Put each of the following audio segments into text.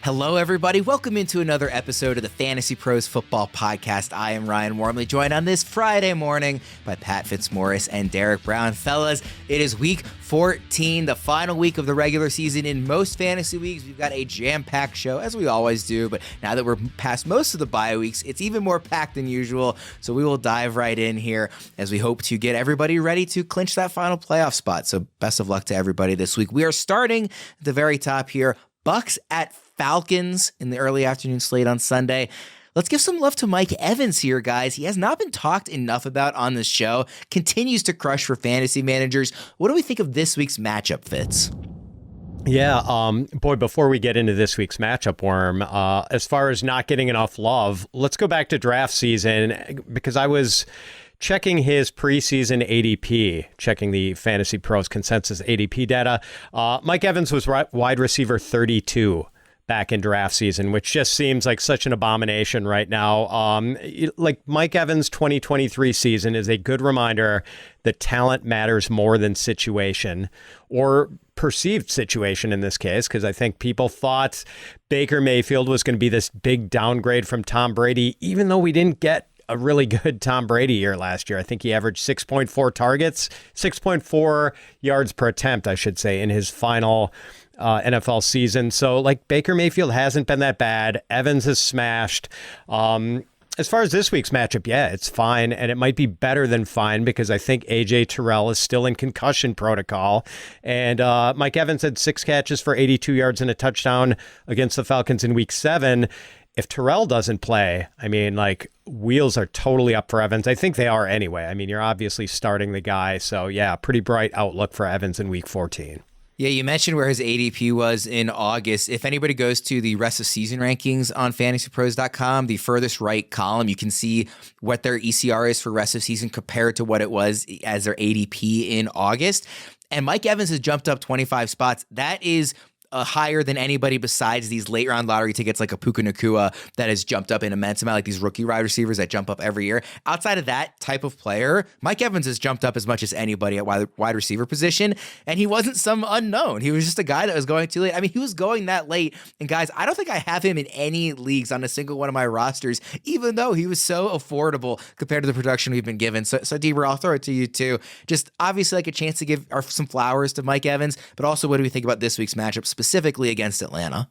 Hello, everybody. Welcome into another episode of the Fantasy Pros Football Podcast. I am Ryan Wormeli, joined on this Friday morning by Pat Fitzmaurice and Derek Brown. Fellas, it is week 14, the final week of the regular season. In most fantasy weeks, we've got a jam-packed show, as we always do, but now that we're past most of the bye weeks, it's even more packed than usual, so we will dive right in here as we hope to get everybody ready to clinch that final playoff spot. So best of luck to everybody this week. We are starting at the very top here. Bucks at Falcons in the early afternoon slate on Sunday. Let's give some love to Mike Evans here, guys. He has not been talked enough about on this show. Continues to crush for fantasy managers. What do we think of this week's matchup, Fitz? Yeah, boy, before we get into this week's matchup, Worm, as far as not getting enough love, let's go back to draft season, because I was checking his preseason ADP, checking the Fantasy Pros consensus ADP data. Mike Evans was wide receiver 32 back in draft season, which just seems like such an abomination right now. Like Mike Evans' 2023 season is a good reminder that talent matters more than situation, or perceived situation in this case, because I think people thought Baker Mayfield was going to be this big downgrade from Tom Brady, even though we didn't get a really good Tom Brady year last year. I think he averaged 6.4 targets, 6.4 yards per attempt, I should say, in his final NFL season. So like Baker Mayfield hasn't been that bad. Evans has smashed. As far as this week's matchup, yeah, it's fine. And it might be better than fine because I think AJ Terrell is still in concussion protocol. And Mike Evans had 6 catches for 82 yards and a touchdown against the Falcons in week 7. If Terrell doesn't play, I mean, like, wheels are totally up for Evans. I think they are anyway. I mean, you're obviously starting the guy. So yeah, pretty bright outlook for Evans in week 14. Yeah, you mentioned where his ADP was in August. If anybody goes to the rest of season rankings on fantasypros.com, the furthest right column, you can see what their ECR is for rest of season compared to what it was as their ADP in August. And Mike Evans has jumped up 25 spots. That is higher than anybody besides these late round lottery tickets like a Puka Nacua that has jumped up an immense amount, like these rookie wide receivers that jump up every year. Outside of that type of player, Mike Evans has jumped up as much as anybody at wide receiver position, and he wasn't some unknown. He was just a guy that was going too late. I mean, he was going that late, and guys, I don't think I have him in any leagues on a single one of my rosters, even though he was so affordable compared to the production we've been given. So Deeber, I'll throw it to you too. Just obviously like a chance to give some flowers to Mike Evans, but also what do we think about this week's matchup specifically against Atlanta?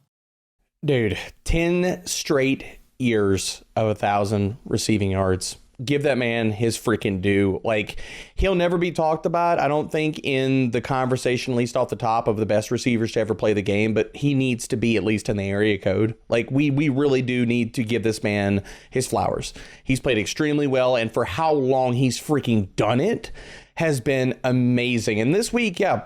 Dude, 10 straight years of 1,000 receiving yards. Give that man his freaking due. Like, he'll never be talked about, I don't think, in the conversation, at least off the top, of the best receivers to ever play the game, but he needs to be at least in the area code. Like, we really do need to give this man his flowers. He's played extremely well, and for how long he's freaking done it has been amazing. And this week, yeah,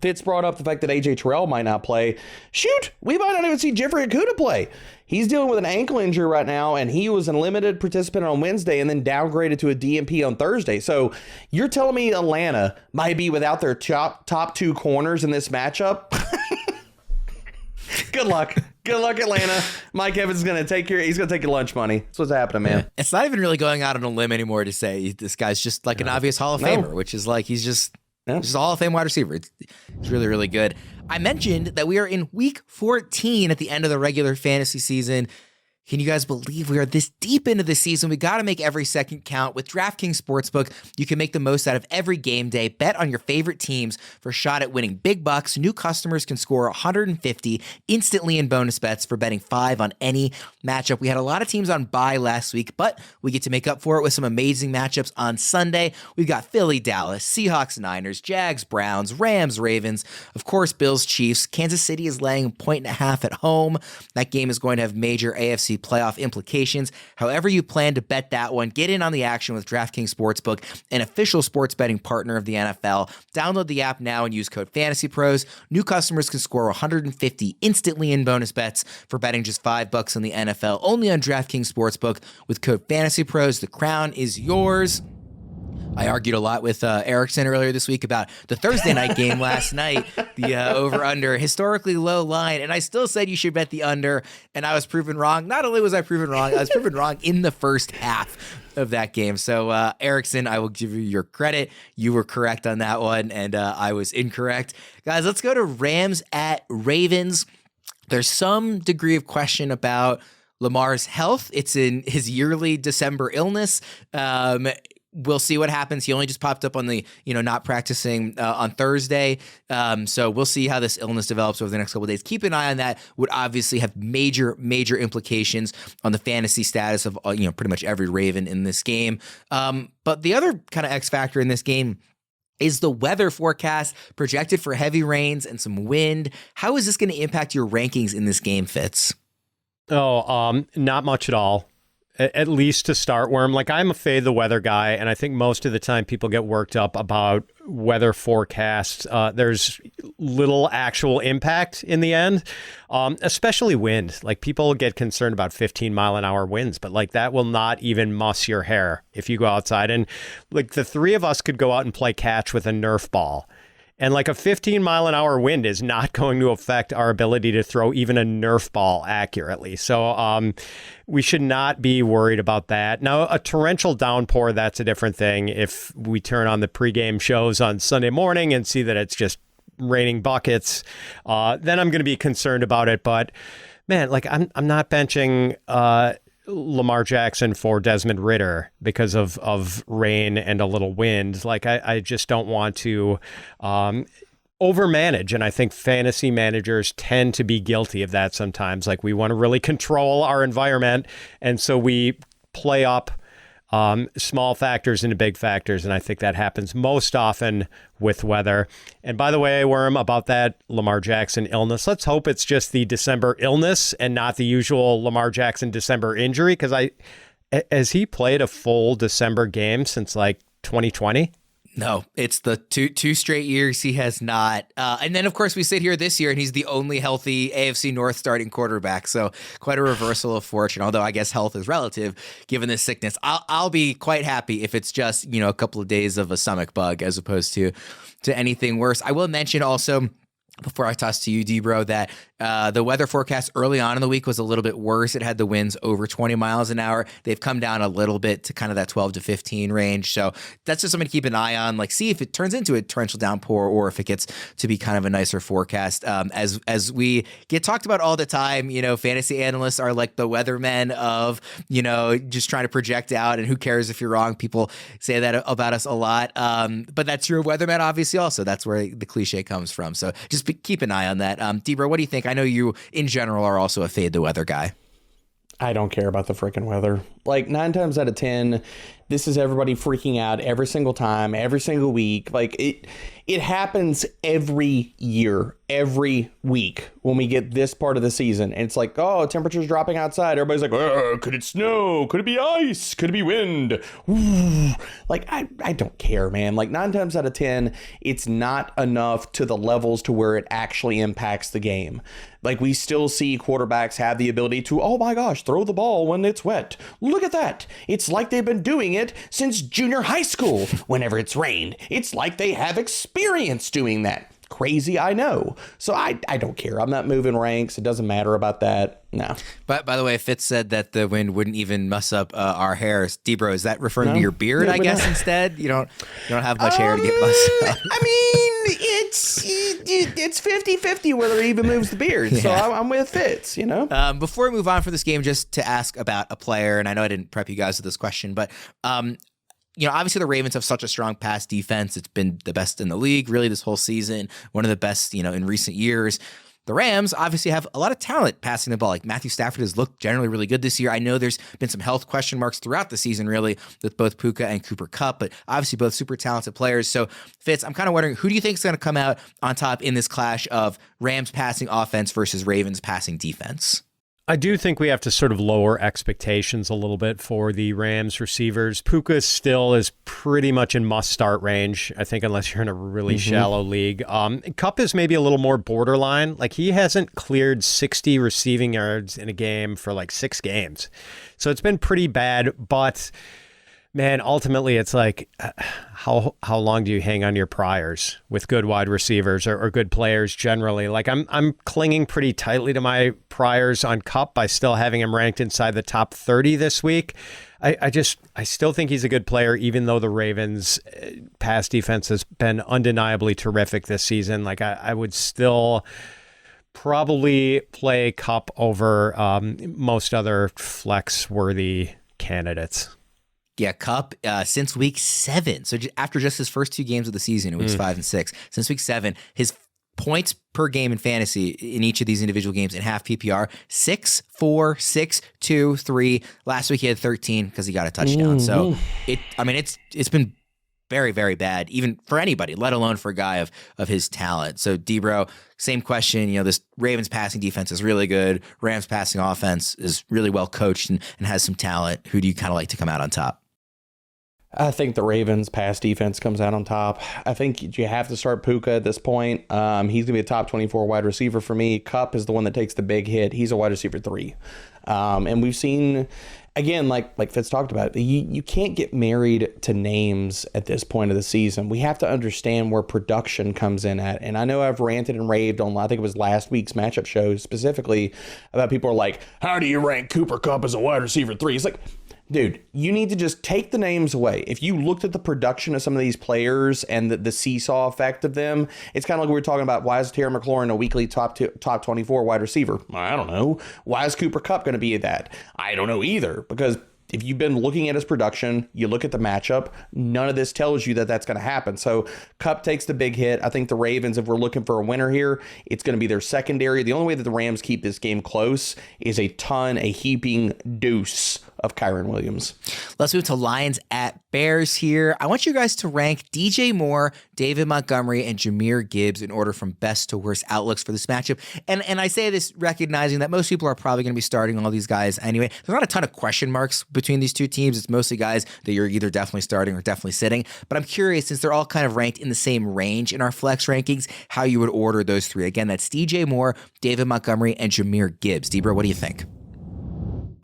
Fitz brought up the fact that AJ Terrell might not play. Shoot, we might not even see Jeffrey Okudah play. He's dealing with an ankle injury right now, and he was a limited participant on Wednesday and then downgraded to a DNP on Thursday. So you're telling me Atlanta might be without their top 2 corners in this matchup? Good luck. Good luck, Atlanta. Mike Evans is going to take he's going to take your lunch money. That's what's happening, man. Yeah. It's not even really going out on a limb anymore to say this guy's just like an obvious Hall of Famer, which is like he's just a Hall of Fame wide receiver. It's really, really good. I mentioned that we are in week 14 at the end of the regular fantasy season. Can you guys believe we are this deep into the season? We got to make every second count. With DraftKings Sportsbook, you can make the most out of every game day. Bet on your favorite teams for a shot at winning big bucks. New customers can score 150 instantly in bonus bets for betting 5 on any matchup. We had a lot of teams on bye last week, but we get to make up for it with some amazing matchups on Sunday. We've got Philly, Dallas, Seahawks, Niners, Jags, Browns, Rams, Ravens, of course, Bills, Chiefs. Kansas City is laying 1.5 at home. That game is going to have major AFC playoff implications. However you plan to bet that one, get in on the action with DraftKings Sportsbook, an official sports betting partner of the NFL. Download the app now and use code FantasyPros. New customers can score 150 instantly in bonus bets for betting just $5 on the NFL. Only on DraftKings Sportsbook with code FantasyPros. The crown is yours. I argued a lot with Erickson earlier this week about the Thursday night game last night, the over-under, historically low line, and I still said you should bet the under, and I was proven wrong. Not only was I proven wrong, I was proven wrong in the first half of that game. So, Erickson, I will give you your credit. You were correct on that one, and I was incorrect. Guys, let's go to Rams at Ravens. There's some degree of question about Lamar's health. It's in his yearly December illness. We'll see what happens. He only just popped up on the, not practicing on Thursday. So we'll see how this illness develops over the next couple of days. Keep an eye on that. Would obviously have major, major implications on the fantasy status of, pretty much every Raven in this game. But the other kind of X factor in this game is the weather forecast projected for heavy rains and some wind. How is this going to impact your rankings in this game, Fitz? Not much at all. At least to start, Worm. Like, I'm a fade the weather guy, and I think most of the time people get worked up about weather forecasts. There's little actual impact in the end, especially wind. Like, people get concerned about 15-mile-an-hour winds, but like that will not even muss your hair if you go outside. And like the three of us could go out and play catch with a Nerf ball. And like a 15-mile-an-hour wind is not going to affect our ability to throw even a Nerf ball accurately. So we should not be worried about that. Now, a torrential downpour, that's a different thing. If we turn on the pregame shows on Sunday morning and see that it's just raining buckets, then I'm going to be concerned about it. But man, like I'm not benching Lamar Jackson for Desmond Ridder because of rain and a little wind. Like I just don't want to overmanage. And I think fantasy managers tend to be guilty of that sometimes. Like we want to really control our environment. And so we play up small factors into big factors. And I think that happens most often with weather. And by the way, Worm, about that Lamar Jackson illness, let's hope it's just the December illness and not the usual Lamar Jackson December injury. Because has he played a full December game since like 2020? No, it's the two straight years he has not. And then, of course, we sit here this year and he's the only healthy AFC North starting quarterback. So quite a reversal of fortune, although I guess health is relative given this sickness. I'll be quite happy if it's just, a couple of days of a stomach bug as opposed to anything worse. I will mention also, before I toss to you, D-Bro, that the weather forecast early on in the week was a little bit worse. It had the winds over 20 miles an hour. They've come down a little bit to kind of that 12 to 15 range. So that's just something to keep an eye on. Like, see if it turns into a torrential downpour or if it gets to be kind of a nicer forecast. As we get talked about all the time, fantasy analysts are like the weathermen of, just trying to project out, and who cares if you're wrong. People say that about us a lot. But that's true of weathermen, obviously, also. That's where the cliche comes from. So just keep an eye on that. D-Bro, what do you think? I know you, in general, are also a fade the weather guy. I don't care about the freaking weather. Like 9 times out of 10, this is everybody freaking out every single time, every single week. Like it happens every year, every week when we get this part of the season. And it's like, oh, temperature's dropping outside. Everybody's like, oh, could it snow? Could it be ice? Could it be wind? Ooh. Like, I don't care, man. Like 9 times out of 10, it's not enough to the levels to where it actually impacts the game. Like, we still see quarterbacks have the ability to, oh my gosh, throw the ball when it's wet. Look at that. It's like they've been doing it since junior high school whenever it's rained. It's like they have experience doing that. Crazy, I know. So I don't care. I'm not moving ranks. It doesn't matter about that. No. But by the way, Fitz said that the wind wouldn't even mess up our hairs. D-Bro, is that referring to your beard, I guess, instead? You don't have much hair to get mussed up. I mean, it's 50-50 whether he even moves the beard. So I'm with Fitz, Before we move on for this game, just to ask about a player, and I know I didn't prep you guys with this question, but obviously the Ravens have such a strong pass defense. It's been the best in the league, really, this whole season. One of the best, in recent years. The Rams obviously have a lot of talent passing the ball. Like Matthew Stafford has looked generally really good this year. I know there's been some health question marks throughout the season, really, with both Puka and Cooper Kupp, but obviously both super talented players. So, Fitz, I'm kind of wondering, who do you think is going to come out on top in this clash of Rams passing offense versus Ravens passing defense? I do think we have to sort of lower expectations a little bit for the Rams receivers. Puka still is pretty much in must-start range, I think, unless you're in a really shallow league. Kupp is maybe a little more borderline. Like, he hasn't cleared 60 receiving yards in a game for like 6 games. So it's been pretty bad, but man, ultimately, it's like, how long do you hang on your priors with good wide receivers or good players generally? Like, I'm clinging pretty tightly to my priors on Kupp by still having him ranked inside the top 30 this week. I still think he's a good player, even though the Ravens' pass defense has been undeniably terrific this season. Like, I would still probably play Kupp over most other flex-worthy candidates. Yeah, Kupp since week 7. So after just his first 2 games of the season, in weeks 5 and 6, since week 7, his points per game in fantasy in each of these individual games in half PPR, 6, 4, 6, 2, 3. Last week he had 13 because he got a touchdown. So it's been very, very bad, even for anybody, let alone for a guy of his talent. So Debro, same question. This Ravens passing defense is really good. Rams passing offense is really well coached and has some talent. Who do you kind of like to come out on top? I think the Ravens pass defense comes out on top. I think you have to start Puka at this point. He's going to be a top 24 wide receiver for me. Kupp is the one that takes the big hit. He's a wide receiver 3. And we've seen, again, like Fitz talked about, you can't get married to names at this point of the season. We have to understand where production comes in at. And I know I've ranted and raved on, I think it was last week's matchup show specifically, about people are like, how do you rank Cooper Kupp as a wide receiver 3? It's like, dude, you need to just take the names away. If you looked at the production of some of these players and the seesaw effect of them, it's kind of like we were talking about, why is Terry McLaurin a weekly top 24 wide receiver? I don't know. Why is Cooper Kupp going to be that? I don't know either, because if you've been looking at his production, you look at the matchup, none of this tells you that that's going to happen. So Kupp takes the big hit. I think the Ravens, if we're looking for a winner here, it's going to be their secondary. The only way that the Rams keep this game close is a heaping deuce of Kyren Williams. Let's move to Lions at Bears here. I want you guys to rank DJ Moore, David Montgomery, and Jahmyr Gibbs in order from best to worst outlooks for this matchup. And I say this recognizing that most people are probably going to be starting all these guys anyway. There's not a ton of question marks between these two teams. It's mostly guys that you're either definitely starting or definitely sitting. But I'm curious, since they're all kind of ranked in the same range in our flex rankings, how you would order those 3. Again, that's DJ Moore, David Montgomery, and Jahmyr Gibbs. Debra, what do you think?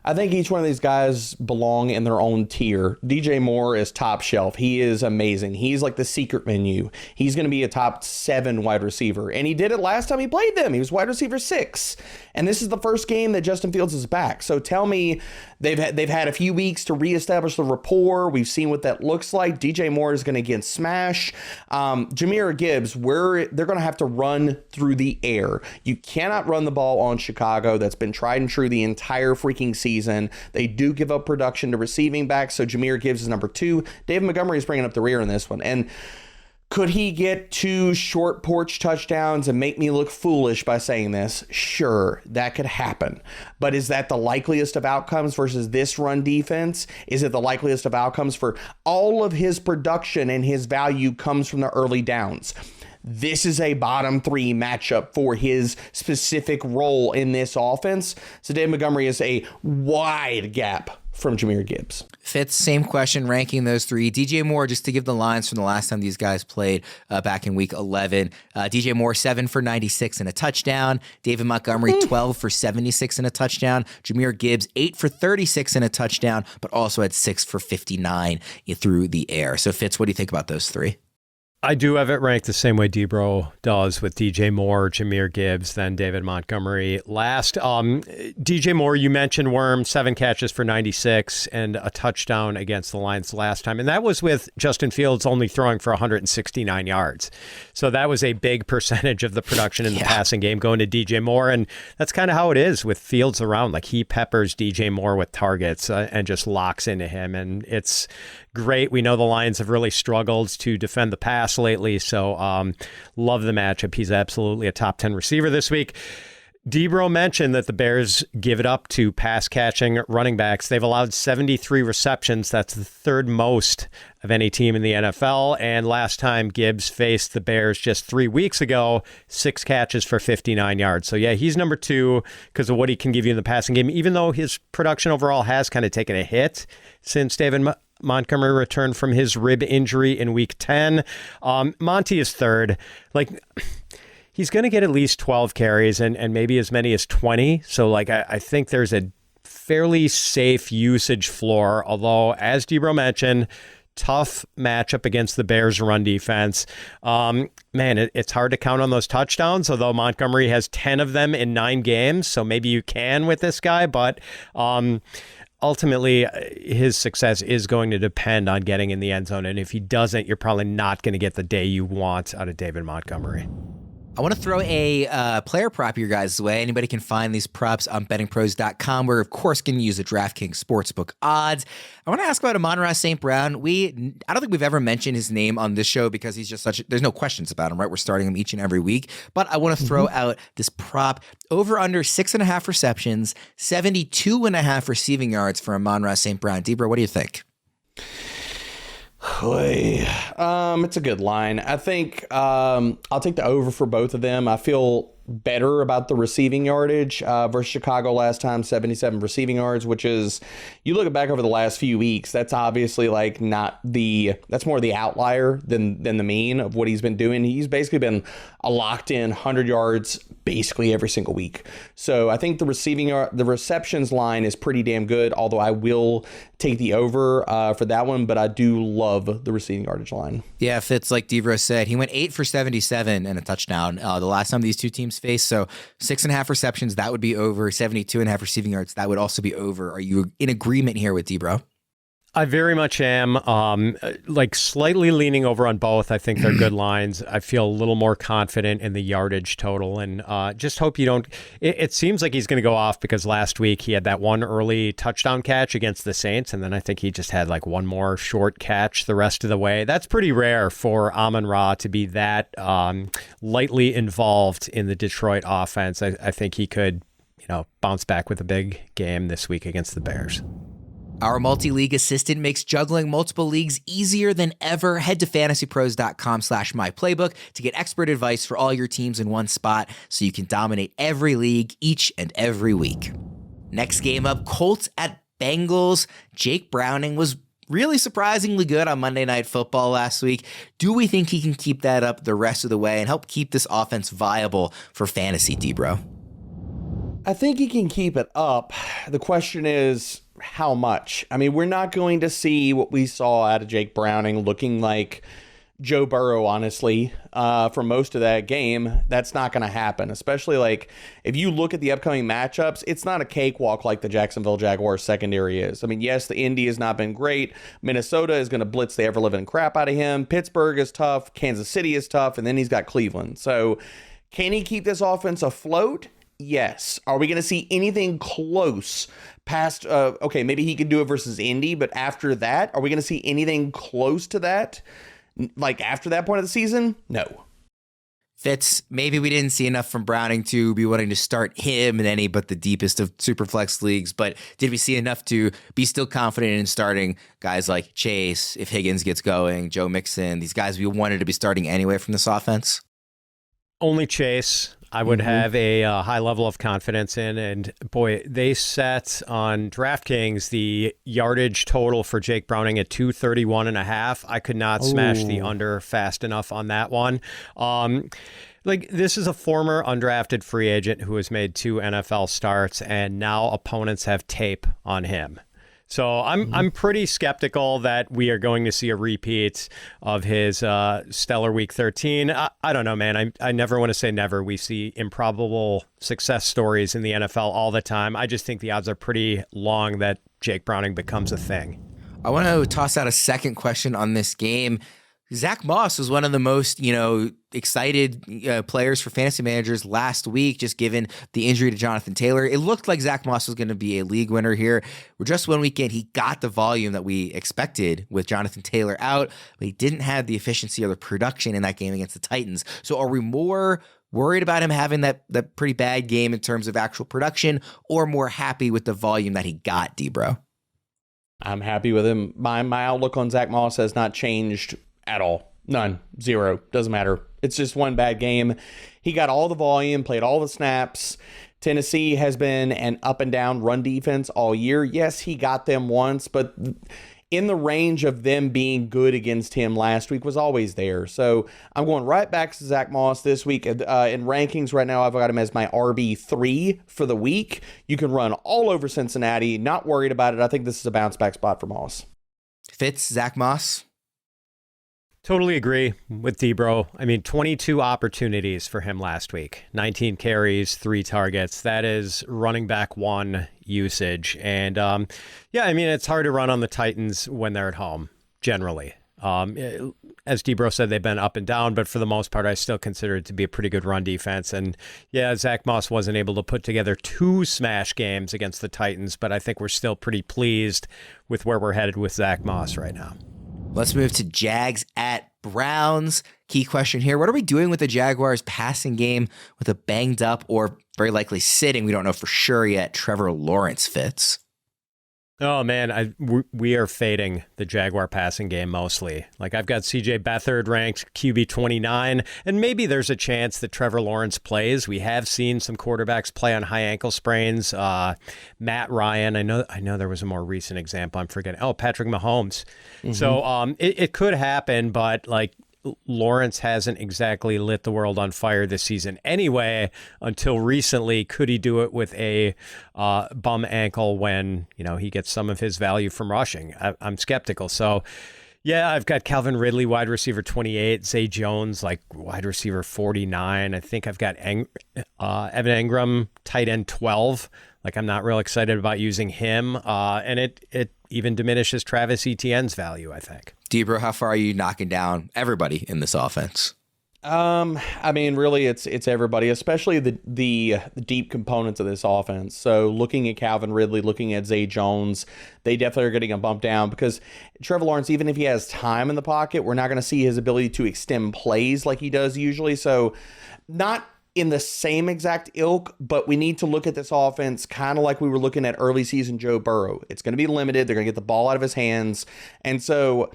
I think each one of these guys belong in their own tier. DJ Moore is top shelf. He is amazing. He's like the secret menu. He's going to be a top 7 wide receiver. And he did it last time he played them. He was wide receiver 6. And this is the first game that Justin Fields is back. So tell me they've had a few weeks to reestablish the rapport. We've seen what that looks like. DJ Moore is going to get smash. Jahmyr Gibbs, they're going to have to run through the air. You cannot run the ball on Chicago. That's been tried and true the entire freaking season. They do give up production to receiving backs. So Jahmyr Gibbs is number 2. David Montgomery is bringing up the rear in this one. And could he get 2 short porch touchdowns and make me look foolish by saying this? Sure, that could happen. But is that the likeliest of outcomes versus this run defense? Is it the likeliest of outcomes for all of his production and his value comes from the early downs? This is a bottom 3 matchup for his specific role in this offense. So David Montgomery is a wide gap from Jahmyr Gibbs. Fitz, same question, ranking those 3. DJ Moore, just to give the lines from the last time these guys played back in week 11. DJ Moore, 7 for 96 and a touchdown. David Montgomery, 12 for 76 and a touchdown. Jahmyr Gibbs, 8 for 36 and a touchdown, but also had 6 for 59 through the air. So Fitz, what do you think about those 3? I do have it ranked the same way Debro does, with DJ Moore, Jahmyr Gibbs, then David Montgomery. Last, DJ Moore, you mentioned Worm, 7 catches for 96 and a touchdown against the Lions last time. And that was with Justin Fields only throwing for 169 yards. So that was a big percentage of the production in the passing game going to DJ Moore. And that's kind of how it is with Fields around. Like, he peppers DJ Moore with targets and just locks into him. And it's great. We know the Lions have really struggled to defend the pass lately, so love the matchup. He's absolutely a top 10 receiver this week. Debro mentioned that the Bears give it up to pass-catching running backs. They've allowed 73 receptions. That's the 3rd most of any team in the NFL. And last time Gibbs faced the Bears just 3 weeks ago, 6 catches for 59 yards. So yeah, he's number 2 because of what he can give you in the passing game, even though his production overall has kind of taken a hit since David Montgomery returned from his rib injury in week 10. Monty is 3rd. Like, he's going to get at least 12 carries and maybe as many as 20. So, like, I think there's a fairly safe usage floor. Although, as Debro mentioned, tough matchup against the Bears' run defense. Man, it's hard to count on those touchdowns, although Montgomery has 10 of them in 9 games. So maybe you can with this guy, but ultimately, his success is going to depend on getting in the end zone. And if he doesn't, you're probably not going to get the day you want out of David Montgomery. I want to throw a player prop your guys' way. Anybody can find these props on bettingpros.com. We're, of course, going to use the DraftKings Sportsbook odds. I want to ask about Amon Ra St. Brown. I don't think we've ever mentioned his name on this show because he's just there's no questions about him, right? We're starting him each and every week. But I want to throw out this prop over under 6.5 receptions, 72.5 receiving yards for Amon Ra St. Brown. Debra, what do you think? It's a good line. I think I'll take the over for both of them. I feel better about the receiving yardage versus Chicago last time, 77 receiving yards, which is, you look back over the last few weeks, that's obviously like that's more the outlier than the mean of what he's been doing. He's basically been a locked in 100 yards basically every single week. So I think the receptions line is pretty damn good, although I will take the over for that one, but I do love the receiving yardage line. Yeah, Fitz, like Devro said, he went 8 for 77 and a touchdown the last time these two teams faced. So 6.5 receptions, that would be over. 72.5 receiving yards, that would also be over. Are you in agreement here with Debro? I very much am, like slightly leaning over on both. I think they're good lines. I feel a little more confident in the yardage total, and just hope you don't. It seems like he's going to go off because last week he had that one early touchdown catch against the Saints, and then I think he just had like one more short catch the rest of the way. That's pretty rare for Amon Ra to be that lightly involved in the Detroit offense. I think he could, bounce back with a big game this week against the Bears. Our multi-league assistant makes juggling multiple leagues easier than ever. Head to fantasypros.com/myplaybook to get expert advice for all your teams in one spot so you can dominate every league each and every week. Next game up, Colts at Bengals. Jake Browning was really surprisingly good on Monday Night Football last week. Do we think he can keep that up the rest of the way and help keep this offense viable for fantasy, Debro? I think he can keep it up. The question is, how much? I mean, we're not going to see what we saw out of Jake Browning looking like Joe Burrow, honestly, for most of that game. That's not going to happen, especially like if you look at the upcoming matchups, it's not a cakewalk like the Jacksonville Jaguars secondary is. I mean, yes, the Indy has not been great. Minnesota is going to blitz the ever-living crap out of him. Pittsburgh is tough. Kansas City is tough. And then he's got Cleveland. So can he keep this offense afloat? Yes. Are we going to see anything close past, okay, maybe he could do it versus Indy, but after that, are we going to see anything close to that? Like after that point of the season? No. Fitz, maybe we didn't see enough from Browning to be wanting to start him in any but the deepest of Superflex leagues, but did we see enough to be still confident in starting guys like Chase, if Higgins gets going, Joe Mixon, these guys we wanted to be starting anyway from this offense? Only Chase. I would have a high level of confidence in. And boy, they set on DraftKings the yardage total for Jake Browning at 231.5. I could not smash the under fast enough on that one. This is a former undrafted free agent who has made 2 NFL starts, and now opponents have tape on him. So I'm pretty skeptical that we are going to see a repeat of his stellar Week 13. I don't know, man. I never want to say never. We see improbable success stories in the NFL all the time. I just think the odds are pretty long that Jake Browning becomes a thing. I want to toss out a second question on this game. Zach Moss was one of the most, excited players for fantasy managers last week, just given the injury to Jonathan Taylor. It looked like Zach Moss was going to be a league winner here. Just one weekend, he got the volume that we expected with Jonathan Taylor out, but he didn't have the efficiency or the production in that game against the Titans. So are we more worried about him having that pretty bad game in terms of actual production, or more happy with the volume that he got, Debro? I'm happy with him. My outlook on Zach Moss has not changed at all. None. Zero. Doesn't matter. It's just one bad game. He got all the volume, played all the snaps. Tennessee has been an up and down run defense all year. Yes, he got them once, but in the range of them being good against him last week was always there. So I'm going right back to Zach Moss this week. In rankings right now, I've got him as my RB3 for the week. You can run all over Cincinnati. Not worried about it. I think this is a bounce back spot for Moss. Fitz, Zach Moss? Totally agree with Debro. I mean, 22 opportunities for him last week, 19 carries, 3 targets. That is running back 1 usage. And it's hard to run on the Titans when they're at home, generally. As Debro said, they've been up and down, but for the most part, I still consider it to be a pretty good run defense. And yeah, Zach Moss wasn't able to put together 2 smash games against the Titans, but I think we're still pretty pleased with where we're headed with Zach Moss right now. Let's move to Jags at Browns. Key question here. What are we doing with the Jaguars passing game with a banged up or very likely sitting, we don't know for sure yet, Trevor Lawrence Fitz? Oh, man, we are fading the Jaguar passing game mostly. Like, I've got C.J. Beathard ranked QB 29, and maybe there's a chance that Trevor Lawrence plays. We have seen some quarterbacks play on high ankle sprains. Matt Ryan, I know there was a more recent example. I'm forgetting. Oh, Patrick Mahomes. Mm-hmm. So it could happen, but like, Lawrence hasn't exactly lit the world on fire this season anyway. Until recently, could he do it with a bum ankle when he gets some of his value from rushing? I'm skeptical. So yeah, I've got Calvin Ridley, wide receiver 28, Zay Jones, like wide receiver 49. I think I've got Evan Engram, tight end 12. Like, I'm not real excited about using him. And it even diminishes Travis Etienne's value, I think. Debro, how far are you knocking down everybody in this offense? I mean, really, it's everybody, especially the deep components of this offense. So looking at Calvin Ridley, looking at Zay Jones, they definitely are getting a bump down because Trevor Lawrence, even if he has time in the pocket, we're not going to see his ability to extend plays like he does usually. So not in the same exact ilk, but we need to look at this offense kind of like we were looking at early season Joe Burrow. It's going to be limited. They're going to get the ball out of his hands. And so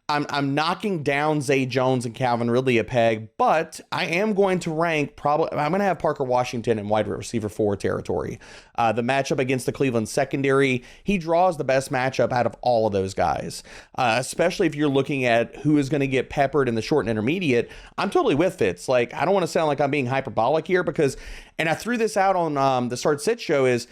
I'm knocking down Zay Jones and Calvin Ridley a peg, but I am going to rank I'm going to have Parker Washington in wide receiver 4 territory. The matchup against the Cleveland secondary, he draws the best matchup out of all of those guys, especially if you're looking at who is going to get peppered in the short and intermediate. I'm totally with Fitz. Like, I don't want to sound like I'm being hyperbolic here and I threw this out on the Start Sit show is,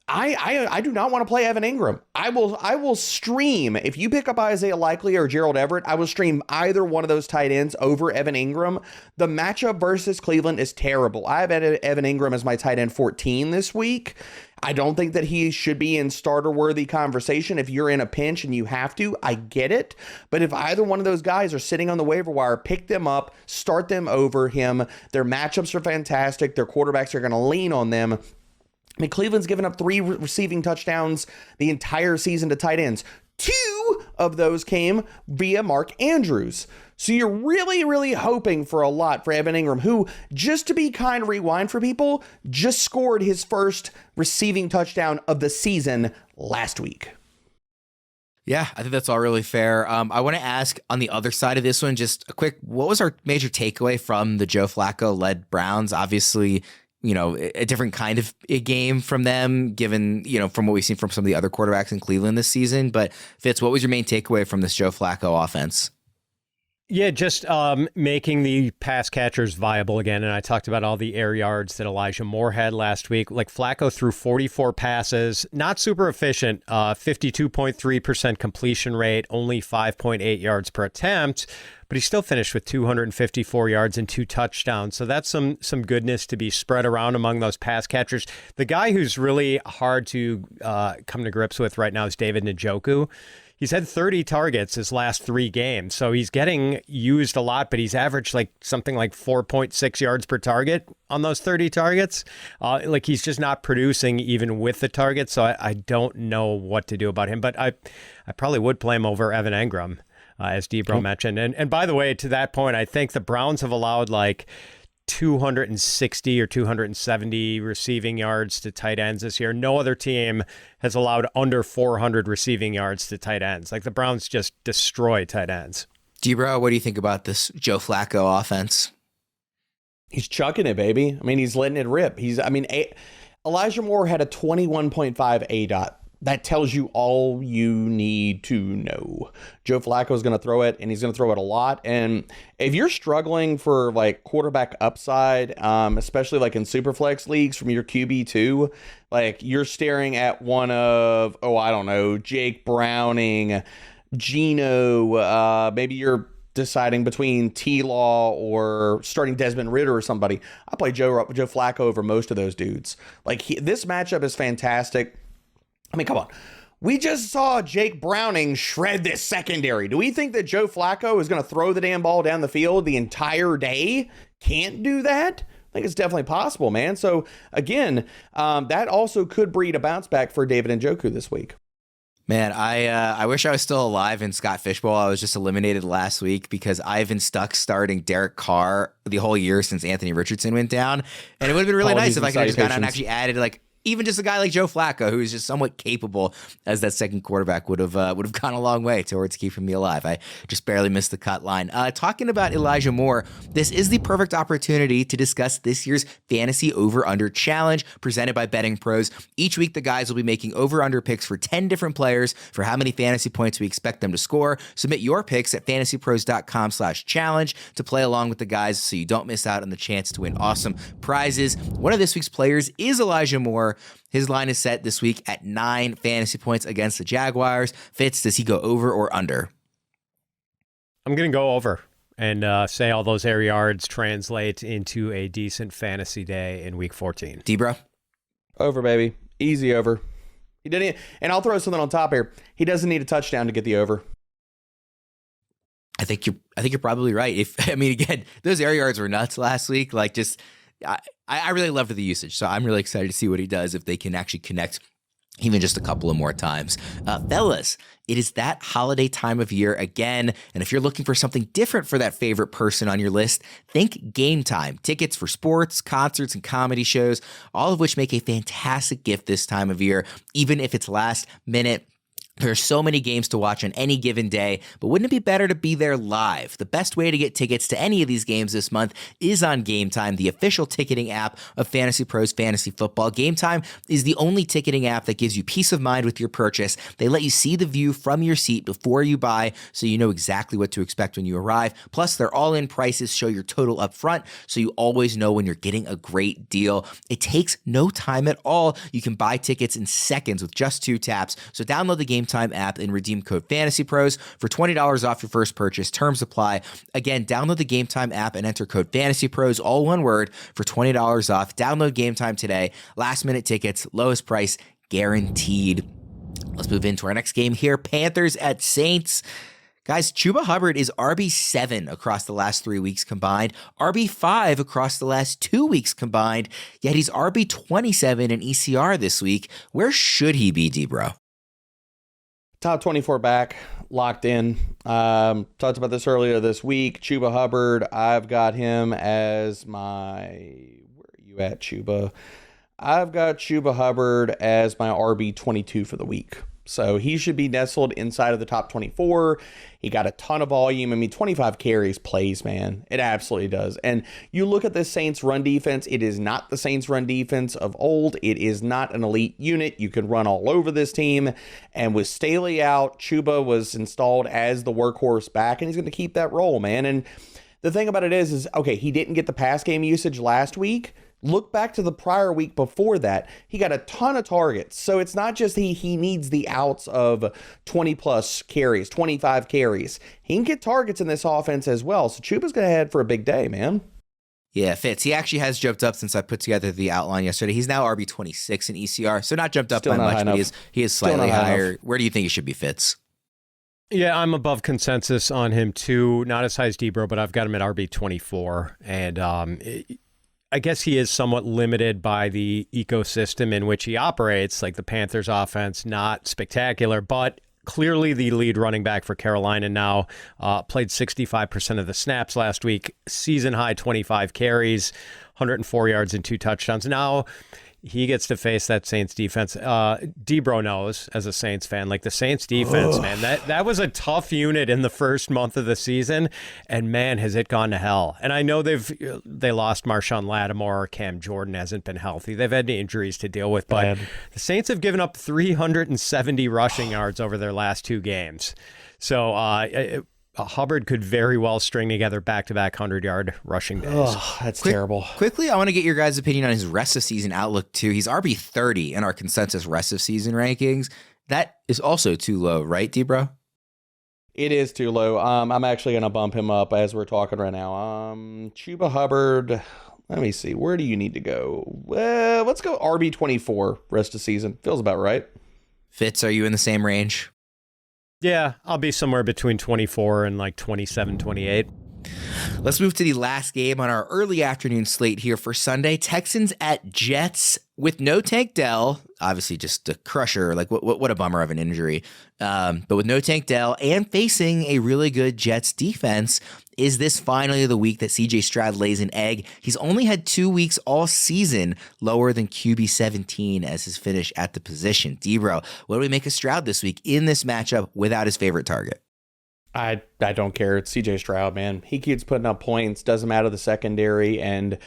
I do not want to play Evan Engram. I will stream. If you pick up Isaiah Likely or Gerald Everett, I will stream either one of those tight ends over Evan Engram. The matchup versus Cleveland is terrible. I have Evan Engram as my tight end 14 this week. I don't think that he should be in starter-worthy conversation. If you're in a pinch and you have to, I get it. But if either one of those guys are sitting on the waiver wire, pick them up, start them over him. Their matchups are fantastic. Their quarterbacks are going to lean on them. I mean, Cleveland's given up 3 receiving touchdowns the entire season to tight ends. 2 of those came via Mark Andrews. So you're really, really hoping for a lot for Evan Engram, who, just to be kind of rewind for people, just scored his first receiving touchdown of the season last week. Yeah, I think that's all really fair. I want to ask on the other side of this one, just a quick, what was our major takeaway from the Joe Flacco-led Browns? Obviously, a different kind of a game from them, given, from what we've seen from some of the other quarterbacks in Cleveland this season. But Fitz, what was your main takeaway from this Joe Flacco offense? Yeah, just making the pass catchers viable again. And I talked about all the air yards that Elijah Moore had last week. Like, Flacco threw 44 passes, not super efficient, 52.3% completion rate, only 5.8 yards per attempt. But he still finished with 254 yards and 2 touchdowns. So that's some goodness to be spread around among those pass catchers. The guy who's really hard to come to grips with right now is David Njoku. He's had 30 targets his last 3 games. So he's getting used a lot, but he's averaged something like 4.6 yards per target on those 30 targets. He's just not producing even with the targets. So I don't know what to do about him. But I probably would play him over Evan Engram. As Debro mentioned. And by the way, to that point, I think the Browns have allowed 260 or 270 receiving yards to tight ends this year. No other team has allowed under 400 receiving yards to tight ends. Like, the Browns just destroy tight ends. Debro, what do you think about this Joe Flacco offense? He's chucking it, baby. I mean, he's letting it rip. Elijah Moore had a 21.5 ADOT. That tells you all you need to know. Joe Flacco is going to throw it, and he's going to throw it a lot. And if you're struggling for quarterback upside, especially in Superflex leagues from your QB2, you're staring at one of, Jake Browning, Geno, maybe you're deciding between T-Law or starting Desmond Ridder or somebody. I play Joe Flacco over most of those dudes. This matchup is fantastic. I mean, come on. We just saw Jake Browning shred this secondary. Do we think that Joe Flacco is going to throw the damn ball down the field the entire day? Can't do that? I think it's definitely possible, man. So, again, that also could breed a bounce back for David Njoku this week. Man, I wish I was still alive in Scott Fishbowl. I was just eliminated last week because I've been stuck starting Derek Carr the whole year since Anthony Richardson went down. And it would have been really nice if I could have just gone out and actually added even just a guy like Joe Flacco, who is just somewhat capable as that second quarterback, would have gone a long way towards keeping me alive. I just barely missed the cut line. Talking about Elijah Moore, this is the perfect opportunity to discuss this year's Fantasy Over-Under Challenge presented by Betting Pros. Each week, the guys will be making over-under picks for 10 different players for how many fantasy points we expect them to score. Submit your picks at fantasypros.com/challenge to play along with the guys so you don't miss out on the chance to win awesome prizes. One of this week's players is Elijah Moore. His line is set this week at 9 fantasy points against the Jaguars. Fitz, does he go over or under? I'm going to go over and say all those air yards translate into a decent fantasy day in week 14. D-Bro? Over, baby. Easy over. He didn't, and I'll throw something on top here. He doesn't need a touchdown to get the over. I think you're probably right. Again, those air yards were nuts last week. I really loved the usage, so I'm really excited to see what he does if they can actually connect even just a couple of more times. Fellas, it is that holiday time of year again, and if you're looking for something different for that favorite person on your list, think Game Time. Tickets for sports, concerts, and comedy shows, all of which make a fantastic gift this time of year, even if it's last minute. There are so many games to watch on any given day, but wouldn't it be better to be there live? The best way to get tickets to any of these games this month is on Game Time, the official ticketing app of Fantasy Pros Fantasy Football. Game Time is the only ticketing app that gives you peace of mind with your purchase. They let you see the view from your seat before you buy, so you know exactly what to expect when you arrive. Plus, their all-in prices show your total up front, so you always know when you're getting a great deal. It takes no time at all. You can buy tickets in seconds with just 2 taps. So download the Game Time app and redeem code FANTASYPROS for $20 off your first purchase. Terms apply. Again, download the Game Time app and enter code FANTASYPROS, all one word, for $20 off. Download Game Time today. Last minute tickets, lowest price guaranteed. Let's move into our next game here. Panthers at Saints. Guys, Chuba Hubbard is RB7 across the last 3 weeks combined, RB5 across the last 2 weeks combined, yet he's RB27 in ECR this week. Where should he be, D-Bro? Top 24 back, locked in. Talked about this earlier this week. Chuba Hubbard, I've got him as my... Where are you at, Chuba? I've got Chuba Hubbard as my RB22 for the week. So he should be nestled inside of the top 24. He got a ton of volume. 25 carries plays, man. It absolutely does. And you look at this Saints run defense, it is not the Saints run defense of old. It is not an elite unit. You can run all over this team. And with Staley out, Chuba was installed as the workhorse back, and he's going to keep that role, man. And the thing about it is okay, he didn't get the pass game usage last week. Look back to the prior week before that. He got a ton of targets. So it's not just he needs the outs of 20 plus carries, 25 carries. He can get targets in this offense as well. So Chuba's going to head for a big day, man. Yeah, Fitz. He actually has jumped up since I put together the outline yesterday. He's now RB26 in ECR. So not jumped up by much, but he is slightly higher. Where do you think he should be, Fitz? Yeah, I'm above consensus on him too. Not as high as D-Bro, but I've got him at RB24. And I guess he is somewhat limited by the ecosystem in which he operates, like the Panthers offense, not spectacular, but clearly the lead running back for Carolina now, played 65% of the snaps last week, season high 25 carries, 104 yards and 2 touchdowns. Now he gets to face that Saints defense. D-Bro knows, as a Saints fan, like the Saints defense, man, that was a tough unit in the first month of the season, and man, has it gone to hell. And I know they lost Marshawn Lattimore. Cam Jordan hasn't been healthy. They've had injuries to deal with, but the Saints have given up 370 rushing yards over their last 2 games. So Hubbard could very well string together back-to-back 100-yard rushing days. Oh, that's terrible. Quickly, I want to get your guys' opinion on his rest of season outlook, too. He's RB30 in our consensus rest of season rankings. That is also too low, right, D-Bro? It is too low. I'm actually going to bump him up as we're talking right now. Chuba Hubbard, let me see. Where do you need to go? Let's go RB24 rest of season. Feels about right. Fitz, are you in the same range? Yeah, I'll be somewhere between 24 and like 27, 28. Let's move to the last game on our early afternoon slate here for Sunday. Texans at Jets with no Tank Dell. Obviously just a crusher. Like what a bummer of an injury. But with no Tank Dell and facing a really good Jets defense, is this finally the week that CJ Stroud lays an egg? He's only had 2 weeks all season lower than QB 17 as his finish at the position. D-Bro, what do we make of Stroud this week in this matchup without his favorite target? I don't care. It's CJ Stroud, man. He keeps putting up points, doesn't matter the secondary. And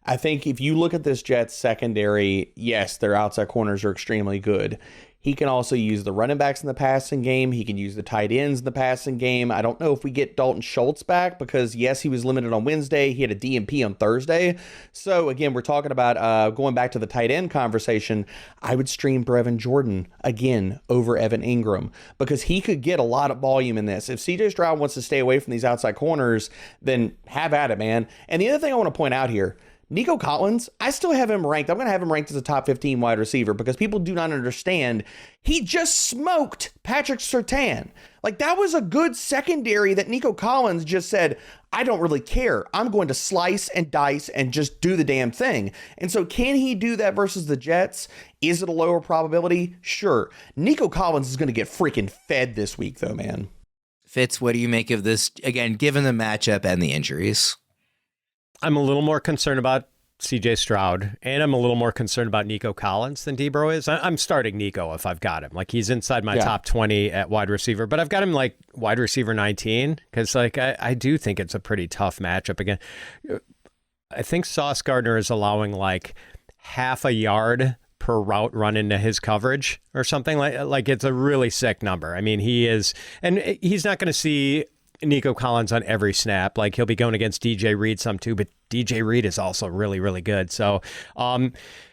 I think if you look at this Jets secondary, yes, their outside corners are extremely good. He can also use the running backs in the passing game. He can use the tight ends in the passing game. I don't know if we get Dalton Schultz back because, yes, he was limited on Wednesday. He had a DNP on Thursday. So, again, we're talking about going back to the tight end conversation. I would stream Brevin Jordan again over Evan Ingram because he could get a lot of volume in this. If CJ Stroud wants to stay away from these outside corners, then have at it, man. And the other thing I want to point out here, Nico Collins, I still have him ranked. I'm going to have him ranked as a top 15 wide receiver because people do not understand. He just smoked Patrick Surtain. Like, that was a good secondary that Nico Collins just said, I don't really care. I'm going to slice and dice and just do the damn thing. And so can he do that versus the Jets? Is it a lower probability? Sure. Nico Collins is going to get freaking fed this week, though, man. Fitz, what do you make of this, again, given the matchup and the injuries? I'm a little more concerned about CJ Stroud, and I'm a little more concerned about Nico Collins than D-Bro is. I'm starting Nico if I've got him. Like, he's inside my top 20 at wide receiver, but I've got him like wide receiver 19 because like I do think it's a pretty tough matchup again. I think Sauce Gardner is allowing like half a yard per route run into his coverage or something like it's a really sick number. I mean, he is, and he's not going to see Nico Collins on every snap. Like, he'll be going against DJ Reed some too, but DJ Reed is also really, really good. So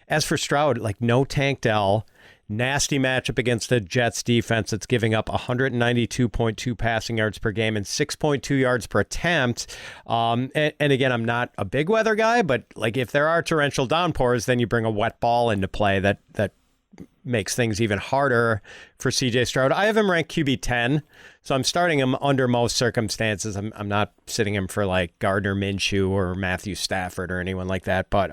as for Stroud, like, no Tank Dell, nasty matchup against the Jets defense that's giving up 192.2 passing yards per game and 6.2 yards per attempt. And again, I'm not a big weather guy, but like, if there are torrential downpours, then you bring a wet ball into play that makes things even harder for CJ Stroud. I have him ranked QB 10, so I'm starting him under most circumstances. I'm not sitting him for like Gardner Minshew or Matthew Stafford or anyone like that. But,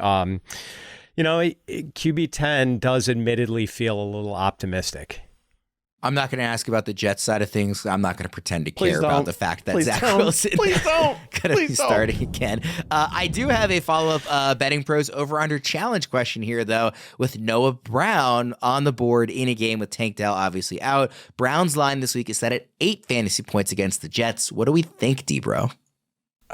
QB 10 does admittedly feel a little optimistic. I'm not going to ask about the Jets side of things. I'm not going to pretend to care about the fact that Zach Wilson going to be starting again. I do have a follow-up Betting Pros over-under challenge question here, though, with Noah Brown on the board in a game with Tank Dell obviously out. Brown's line this week is set at 8 fantasy points against the Jets. What do we think, D-Bro?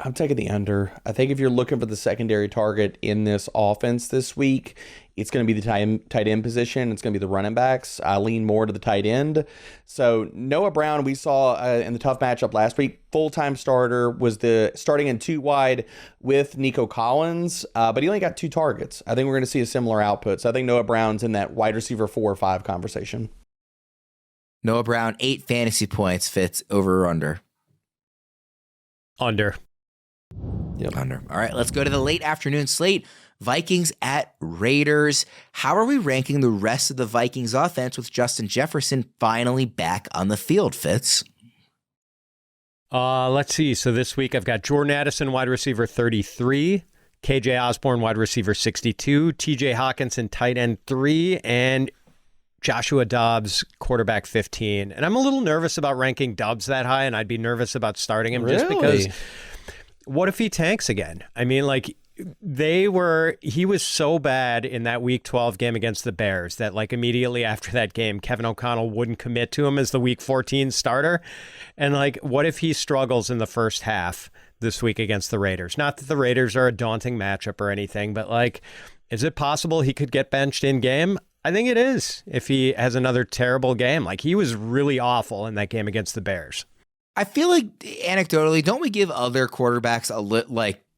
I'm taking the under. I think if you're looking for the secondary target in this offense this week, it's going to be the tight end position. It's going to be the running backs. I lean more to the tight end. So Noah Brown, we saw in the tough matchup last week, full-time starter, was the starting in 2 wide with Nico Collins, but he only got 2 targets. I think we're going to see a similar output. So I think Noah Brown's in that wide receiver 4 or 5 conversation. Noah Brown, 8 fantasy points. Fits over or under? Under. Yep. Under. All right, let's go to the late afternoon slate. Vikings at Raiders. How are we ranking the rest of the Vikings offense with Justin Jefferson finally back on the field, Fitz? Let's see. So this week I've got Jordan Addison, wide receiver 33, KJ Osborne, wide receiver 62, TJ Hawkinson, tight end 3, and Joshua Dobbs, quarterback 15. And I'm a little nervous about ranking Dobbs that high, and I'd be nervous about starting him just because what if he tanks again? I mean, like, he was so bad in that week 12 game against the Bears that like immediately after that game, Kevin O'Connell wouldn't commit to him as the week 14 starter. And like, what if he struggles in the first half this week against the Raiders? Not that the Raiders are a daunting matchup or anything, but like, is it possible he could get benched in game? I think it is if he has another terrible game. Like, he was really awful in that game against the Bears. I feel like anecdotally, don't we give other quarterbacks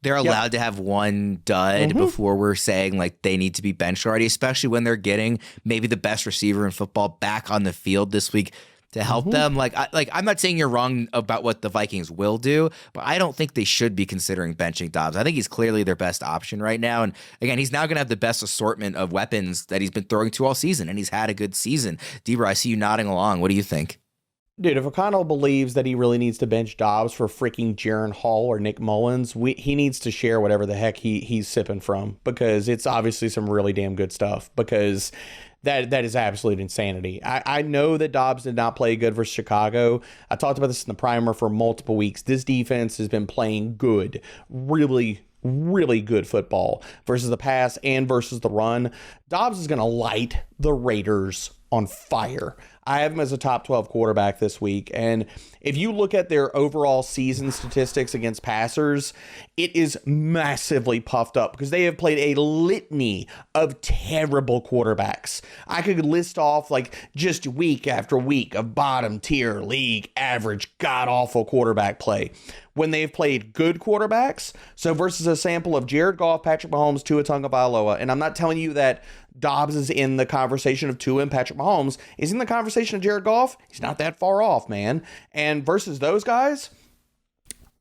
they're allowed to have one dud before we're saying like they need to be benched already, especially when they're getting maybe the best receiver in football back on the field this week. to help them. I'm not saying you're wrong about what the Vikings will do, but I don't think they should be considering benching Dobbs. I think he's clearly their best option right now. And again, he's now going to have the best assortment of weapons that he's been throwing to all season, and he's had a good season. Debra, I see you nodding along. What do you think? Dude, if O'Connell believes that he really needs to bench Dobbs for freaking Jaron Hall or Nick Mullins, he needs to share whatever the heck he's sipping from, because it's obviously some really damn good stuff, because that is absolute insanity. I know that Dobbs did not play good versus Chicago. I talked about this in the primer for multiple weeks. This defense has been playing good, really good football versus the pass and versus the run. Dobbs is going to light the Raiders on fire. I have him as a top 12 quarterback this week. And if you look at their overall season statistics against passers, it is massively puffed up because they have played a litany of terrible quarterbacks. I could list off just week after week of bottom tier league average god awful quarterback play. When they've played good quarterbacks, so versus a sample of Jared Goff, Patrick Mahomes, Tua Tagovailoa, and I'm not telling you that Dobbs is in the conversation of Tua and Patrick Mahomes. He's in the conversation of Jared Goff. He's not that far off, man. And versus those guys,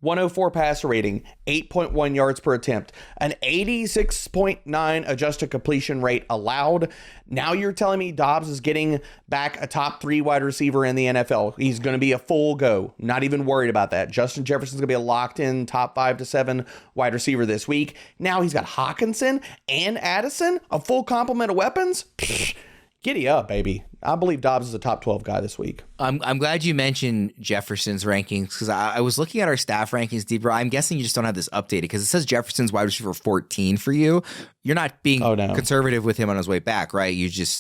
104 passer rating, 8.1 yards per attempt, an 86.9 adjusted completion rate allowed. Now you're telling me Dobbs is getting back a top 3 wide receiver in the NFL. He's going to be a full go. Not even worried about that. Justin Jefferson's going to be a locked in top 5 to 7 wide receiver this week. Now he's got Hawkinson and Addison, a full complement of weapons. Pfft, giddy up, baby. I believe Dobbs is a top 12 guy this week. I'm glad you mentioned Jefferson's rankings, because I was looking at our staff rankings, Debra. I'm guessing you just don't have this updated, because it says Jefferson's wide receiver 14 for you. You're not being conservative with him on his way back, right?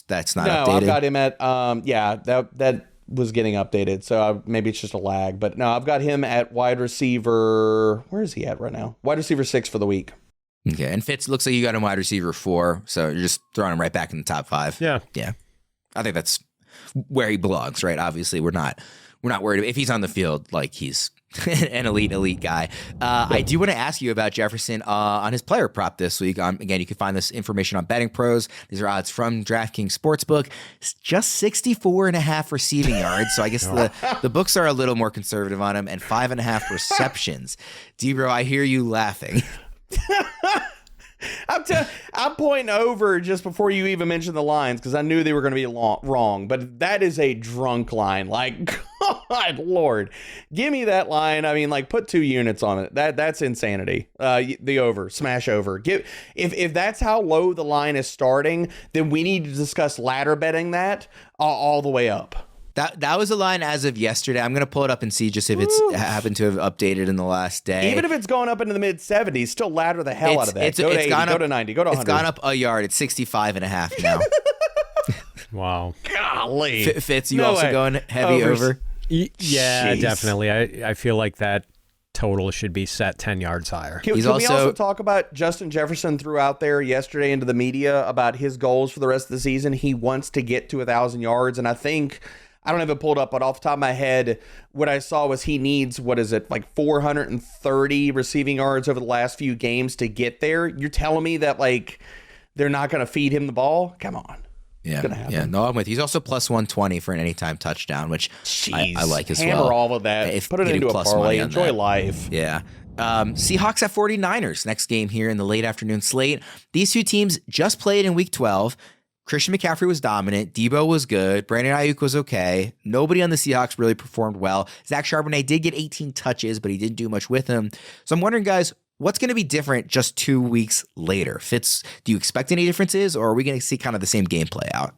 That's not updated. No, I've got him at, that was getting updated, so maybe it's just a lag. But no, I've got him at wide receiver, where is he at right now? Wide receiver 6 for the week. Okay, and Fitz, looks like you got him wide receiver 4, so you're just throwing him right back in the top 5. Yeah. I think that's where he belongs, right? Obviously, we're not worried if he's on the field, he's an elite guy. I do want to ask you about Jefferson on his player prop this week. Again, you can find this information on Betting Pros. These are odds from DraftKings Sportsbook. It's just 64.5 receiving yards, so I guess the books are a little more conservative on him, and 5.5 receptions. Debro, I hear you laughing. I'm pointing over just before you even mentioned the lines, because I knew they were going to be wrong. But that is a drunk line. God, Lord, give me that line. I mean, put 2 units on it. That's insanity. The over, smash over. If that's how low the line is starting, then we need to discuss ladder betting that all the way up. That was a line as of yesterday. I'm going to pull it up and see just if it's happened to have updated in the last day. Even if it's going up into the mid-70s, still ladder the hell out of that. Go to 80, go to 90, go to 100. It's gone up a yard. It's 65.5 now. Wow. Golly. Fitz, you also going heavy over? Yeah, Jeez. definitely. I feel like that total should be set 10 yards higher. Can we also talk about Justin Jefferson threw out there yesterday into the media about his goals for the rest of the season? He wants to get to 1,000 yards, and I don't have it pulled up, but off the top of my head, what I saw was he needs, 430 receiving yards over the last few games to get there. You're telling me that, they're not going to feed him the ball? Come on. Yeah. No, I'm with you. He's also plus 120 for an anytime touchdown, which I like as well. Hammer all of that. Put it into a parlay. Enjoy life. Yeah. Seahawks at 49ers. Next game here in the late afternoon slate. These two teams just played in week 12. Christian McCaffrey was dominant. Debo was good. Brandon Ayuk was okay. Nobody on the Seahawks really performed well. Zach Charbonnet did get 18 touches, but he didn't do much with him. So I'm wondering, guys, what's going to be different just 2 weeks later? Fitz, do you expect any differences, or are we going to see kind of the same game play out?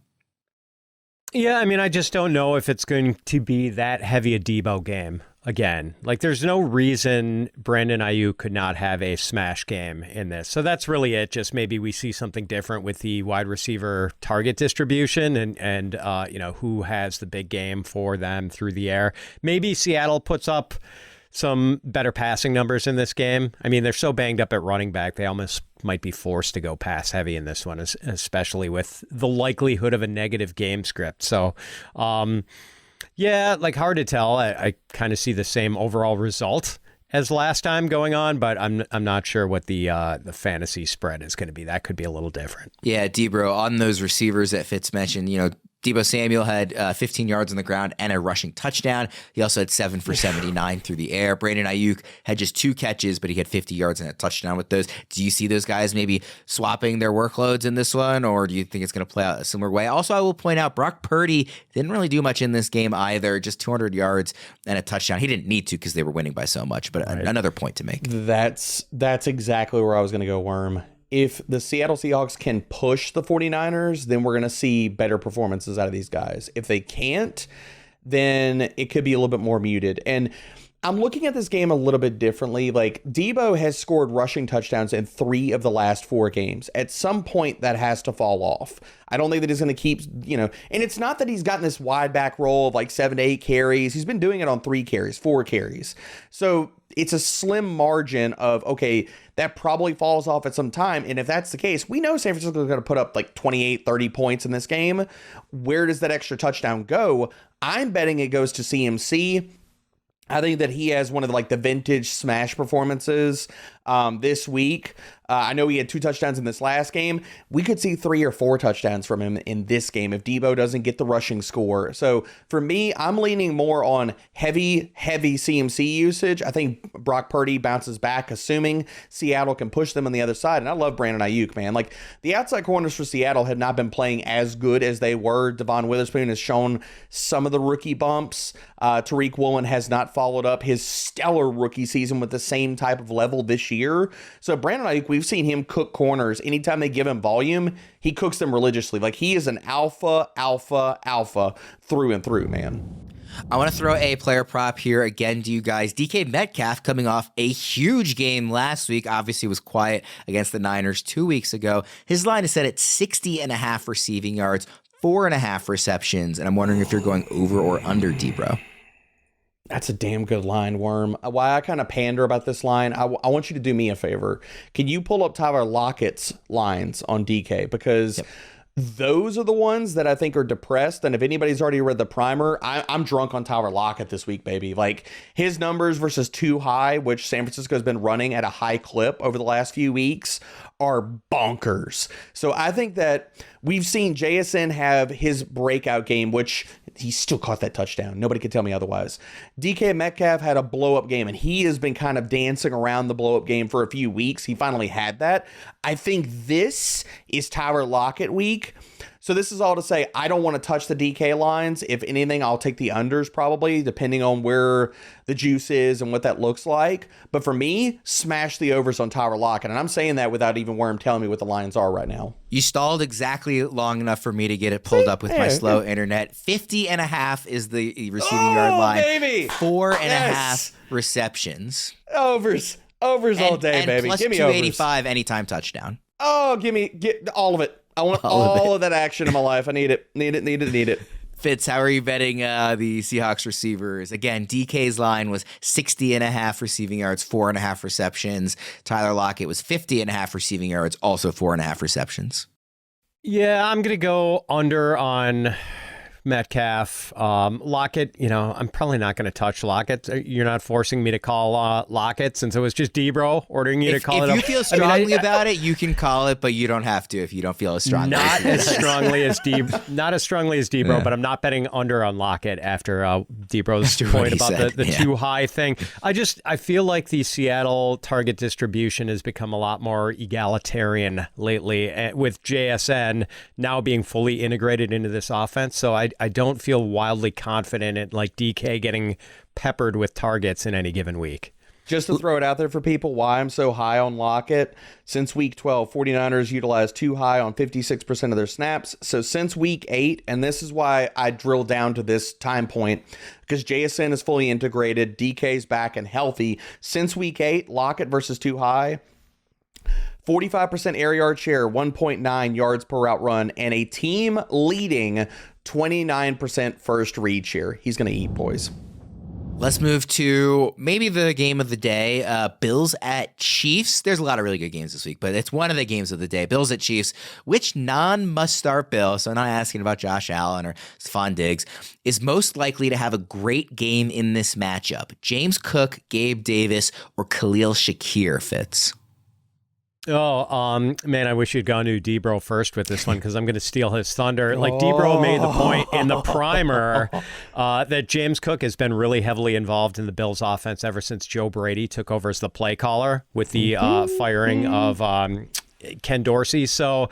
Yeah, I mean, I just don't know if it's going to be that heavy a Debo game again. There's no reason Brandon Ayuk could not have a smash game in this. So that's really it. Just maybe we see something different with the wide receiver target distribution and who has the big game for them through the air. Maybe Seattle puts up some better passing numbers in this game. I mean, they're so banged up at running back, they almost might be forced to go pass heavy in this one, especially with the likelihood of a negative game script. So, hard to tell. I kind of see the same overall result as last time going on, but I'm not sure what the fantasy spread is going to be. That could be a little different. Yeah, Debro, on those receivers that Fitz mentioned, Deebo Samuel had 15 yards on the ground and a rushing touchdown. He also had 7 for 79 through the air. Brandon Ayuk had just 2 catches, but he had 50 yards and a touchdown with those. Do you see those guys maybe swapping their workloads in this one, or do you think it's going to play out a similar way? Also, I will point out Brock Purdy didn't really do much in this game either, just 200 yards and a touchdown. He didn't need to because they were winning by so much, but another point to make. That's exactly where I was going to go, Worm. If the Seattle Seahawks can push the 49ers, then we're going to see better performances out of these guys. If they can't, then it could be a little bit more muted. And I'm looking at this game a little bit differently. Like, Deebo has scored rushing touchdowns in 3 of the last 4 games. At some point, that has to fall off. I don't think that he's going to keep, and it's not that he's gotten this wide back roll of like 7 to 8 carries. He's been doing it on 3 carries, 4 carries. So it's a slim margin of, okay, that probably falls off at some time. And if that's the case, we know San Francisco is going to put up like 28, 30 points in this game. Where does that extra touchdown go? I'm betting it goes to CMC. I think that he has one of the vintage smash performances this week. I know he had 2 touchdowns in this last game. We could see 3 or 4 touchdowns from him in this game if Deebo doesn't get the rushing score. So for me, I'm leaning more on heavy CMC usage. I think Brock Purdy bounces back, assuming Seattle can push them on the other side. And I love Brandon Ayuk, man. Like, the outside corners for Seattle have not been playing as good as they were. Devon Witherspoon has shown some of the rookie bumps. Tariq Woolen has not followed up his stellar rookie season with the same type of level this year. So Brandon Ayuk, we've seen him cook corners. Anytime they give him volume, he cooks them religiously. Like, he is an alpha through and through, man. I want to throw a player prop here again to you guys. DK Metcalf, coming off a huge game last week, obviously was quiet against the Niners 2 weeks ago. His line is set at 60.5 receiving yards, 4.5 receptions, and I'm wondering if you're going over or under, D-Bro. That's a damn good line, Worm. Why I kind of pander about this line, I want you to do me a favor. Can you pull up Tyler Lockett's lines on DK? Because those are the ones that I think are depressed. And if anybody's already read the primer, I'm drunk on Tyler Lockett this week, baby. Like, his numbers versus too high, which San Francisco has been running at a high clip over the last few weeks, are bonkers. So I think that we've seen JSN have his breakout game, which he still caught that touchdown. Nobody could tell me otherwise. DK Metcalf had a blow-up game, and he has been kind of dancing around the blow-up game for a few weeks. He finally had that. I think this is Tyler Lockett week. So this is all to say, I don't want to touch the DK lines. If anything, I'll take the unders probably, depending on where the juice is and what that looks like. But for me, smash the overs on Tyler Lockett. And I'm saying that without even Worm telling me what the lines are right now. You stalled exactly long enough for me to get it pulled up with my slow internet. 50.5 is the receiving yard line. Baby. 4.5 receptions. Overs all day, baby. Plus Give me 285 overs. anytime touchdown. Oh, get all of it. I want all of that action in my life. I need it. Fitz, how are you betting the Seahawks receivers? Again, DK's line was 60.5 receiving yards, 4.5 receptions. Tyler Lockett was 50.5 receiving yards, also 4.5 receptions. Yeah, I'm going to go under on Metcalf. Lockett, I'm probably not going to touch Lockett. You're not forcing me to call Lockett, since it was just D-Bro ordering you to call it. If you feel strongly about it, you can call it, but you don't have to if you don't feel as strongly. Not as strongly as D-Bro, but I'm not betting under on Lockett after D-Bro's point about the too high thing. I feel like the Seattle target distribution has become a lot more egalitarian lately, with JSN now being fully integrated into this offense. So I don't feel wildly confident in DK getting peppered with targets in any given week. Just to throw it out there for people, why I'm so high on Lockett. Since week 12, 49ers utilized too high on 56% of their snaps. So since week 8, and this is why I drill down to this time point, because JSN is fully integrated, DK's back and healthy. Since week 8, Lockett versus too high, 45% air yard share, 1.9 yards per route run, and a team leading 29% first read share. He's going to eat, boys. Let's move to maybe the game of the day. Bills at Chiefs. There's a lot of really good games this week, but it's one of the games of the day. Bills at Chiefs. Which non-must-start Bill, so I'm not asking about Josh Allen or Stephon Diggs, is most likely to have a great game in this matchup? James Cook, Gabe Davis, or Khalil Shakir, Fitz? Man, I wish you'd gone to Debro first with this one because I'm going to steal his thunder. Like, Debro made the point in the primer that James Cook has been really heavily involved in the Bills' offense ever since Joe Brady took over as the play caller with the firing of Ken Dorsey. So,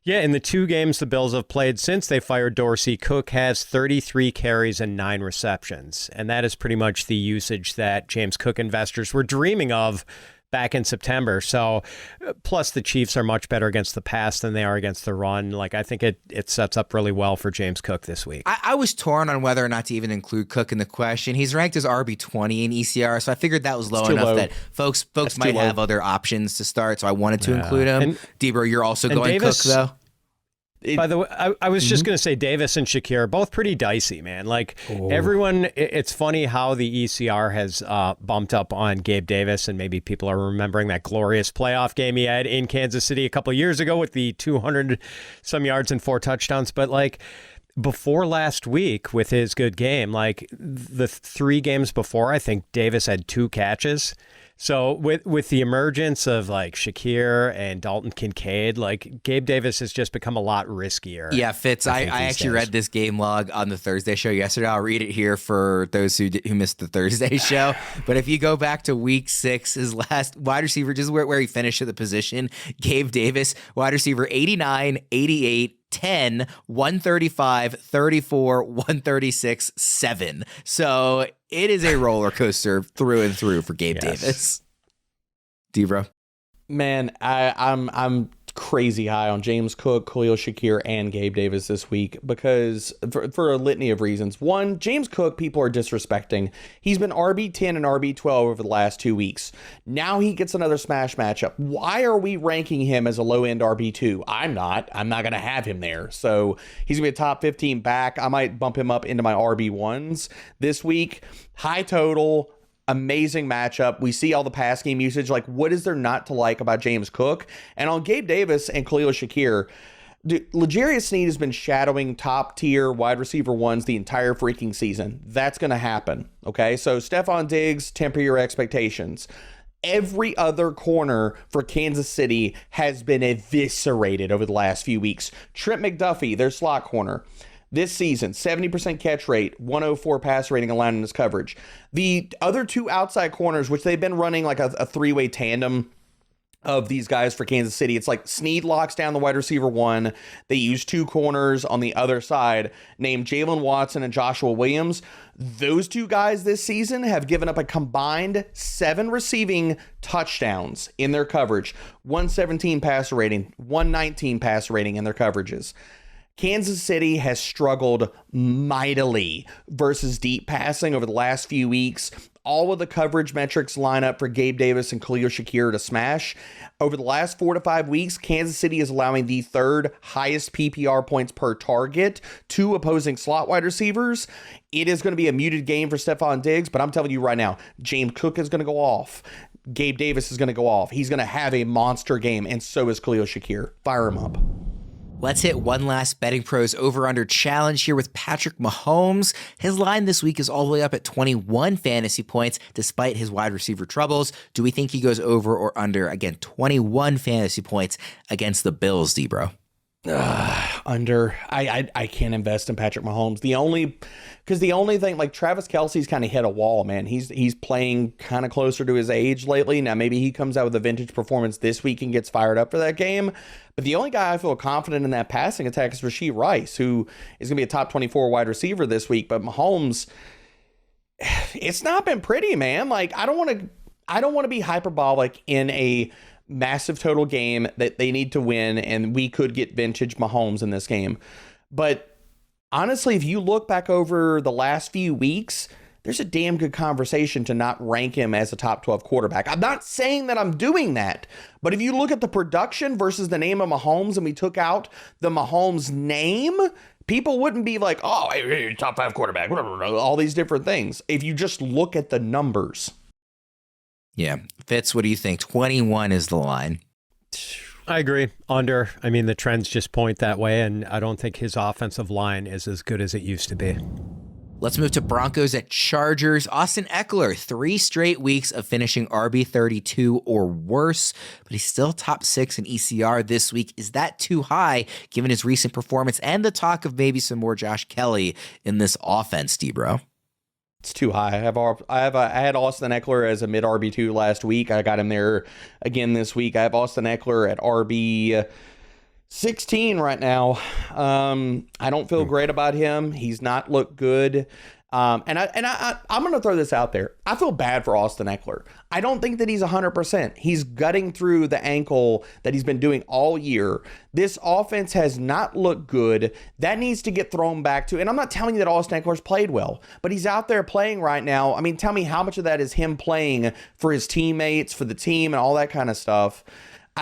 yeah, in the 2 games the Bills have played since they fired Dorsey, Cook has 33 carries and 9 receptions. And that is pretty much the usage that James Cook investors were dreaming of back in September. So, plus the Chiefs are much better against the pass than they are against the run. Like, I think it sets up really well for James Cook this week. I was torn on whether or not to even include Cook in the question. He's ranked as RB20 in ECR, so I figured that was low enough that folks might have other options to start, so I wanted to include him. And Debro, you're also going Davis, Cook, though? By the way, I was just going to say Davis and Shakir are both pretty dicey, man. Like, everyone, it's funny how the ECR has bumped up on Gabe Davis, and maybe people are remembering that glorious playoff game he had in Kansas City a couple of years ago with the 200-some yards and 4 touchdowns. But, like, before last week with his good game, like, the 3 games before, I think Davis had 2 catches. So with the emergence of like Shakir and Dalton Kincaid, like Gabe Davis has just become a lot riskier. Yeah, Fitz, I actually read this game log on the Thursday show yesterday. I'll read it here for those who missed the Thursday show. But if you go back to week 6, his last wide receiver, just where he finished at the position, Gabe Davis, wide receiver 89, 88, 10, 135, 34, 136, 7. So it is a roller coaster through and through for Gabe Davis. Debro. Man, I'm crazy high on James Cook, Khalil Shakir, and Gabe Davis this week because for a litany of reasons. One, James Cook, people are disrespecting. He's been RB10 and RB12 over the last 2 weeks. Now he gets another smash matchup. Why are we ranking him as a low-end RB2? I'm not going to have him there. So he's going to be a top 15 back. I might bump him up into my RB1s this week. High total. Amazing matchup. We see all the pass game usage. Like, what is there not to like about James Cook? And on Gabe Davis and Khalil Shakir, L'Jarius Sneed has been shadowing top tier wide receiver ones the entire freaking season. That's going to happen. Okay. So Stephon Diggs, temper your expectations. Every other corner for Kansas City has been eviscerated over the last few weeks. Trent McDuffie, their slot corner. This season, 70% catch rate, 104 pass rating aligned in his coverage. The other 2 outside corners, which they've been running like a 3-way tandem of these guys for Kansas City. It's like Sneed locks down the wide receiver 1. They use 2 corners on the other side named Jalen Watson and Joshua Williams. Those 2 guys this season have given up a combined 7 receiving touchdowns in their coverage, 117 passer rating, 119 passer rating in their coverages. Kansas City has struggled mightily versus deep passing over the last few weeks. All of the coverage metrics line up for Gabe Davis and Khalil Shakir to smash. Over the last 4 to 5 weeks, Kansas City is allowing the 3rd highest PPR points per target to opposing slot wide receivers. It is going to be a muted game for Stephon Diggs, but I'm telling you right now, James Cook is going to go off. Gabe Davis is going to go off. He's going to have a monster game, and so is Khalil Shakir. Fire him up. Let's hit one last Betting Pros over-under challenge here with Patrick Mahomes. His line this week is all the way up at 21 fantasy points despite his wide receiver troubles. Do we think he goes over or under? Again, 21 fantasy points against the Bills, Debro. Under. I can't invest in Patrick Mahomes. The only thing, like, Travis Kelce's kind of hit a wall, man. He's playing kind of closer to his age lately. Now maybe he comes out with a vintage performance this week and gets fired up for that game. But the only guy I feel confident in that passing attack is Rashee Rice, who is going to be a top 24 wide receiver this week. But Mahomes, it's not been pretty, man. Like, I don't want to be hyperbolic in a massive total game that they need to win, and we could get vintage Mahomes in this game. But honestly, if you look back over the last few weeks, there's a damn good conversation to not rank him as a top 12 quarterback. I'm not saying that I'm doing that, but if you look at the production versus the name of Mahomes and we took out the Mahomes name, people wouldn't be like, oh, hey, top 5 quarterback, all these different things. If you just look at the numbers. Yeah. Fitz, what do you think? 21 is the line. I agree. Under. I mean, the trends just point that way, and I don't think his offensive line is as good as it used to be. Let's move to Broncos at Chargers. Austin Eckler, 3 straight weeks of finishing RB32 or worse, but he's still top 6 in ECR this week. Is that too high given his recent performance and the talk of maybe some more Josh Kelly in this offense, D-Bro? It's too high. I had Austin Eckler as a mid RB2 last week. I got him there again this week. I have Austin Eckler at RB 16 right now. I don't feel great about him. He's not looked good. I'm going to throw this out there. I feel bad for Austin Eckler. I don't think that he's 100%. He's gutting through the ankle that he's been doing all year. This offense has not looked good. That needs to get thrown back to, and I'm not telling you that Austin Eckler's played well, but he's out there playing right now. I mean, tell me how much of that is him playing for his teammates, for the team, and all that kind of stuff.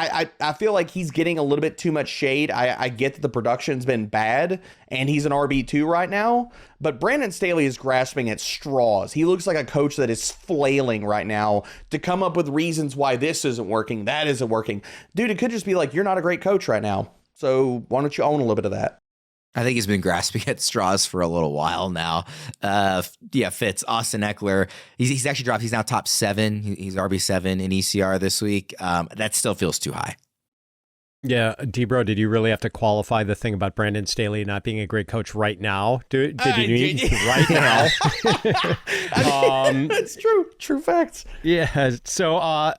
I feel like he's getting a little bit too much shade. I get that the production's been bad and he's an RB2 right now, but Brandon Staley is grasping at straws. He looks like a coach that is flailing right now to come up with reasons why this isn't working, that isn't working. Dude, it could just be like, you're not a great coach right now, so why don't you own a little bit of that? I think he's been grasping at straws for a little while now. Fitz, Austin Eckler, he's actually dropped. He's now top 7. He's RB7 in ECR this week. That still feels too high. Yeah, D-Bro, did you really have to qualify the thing about Brandon Staley not being a great coach right now? Did you need right now? That's true. True facts. Yeah, so I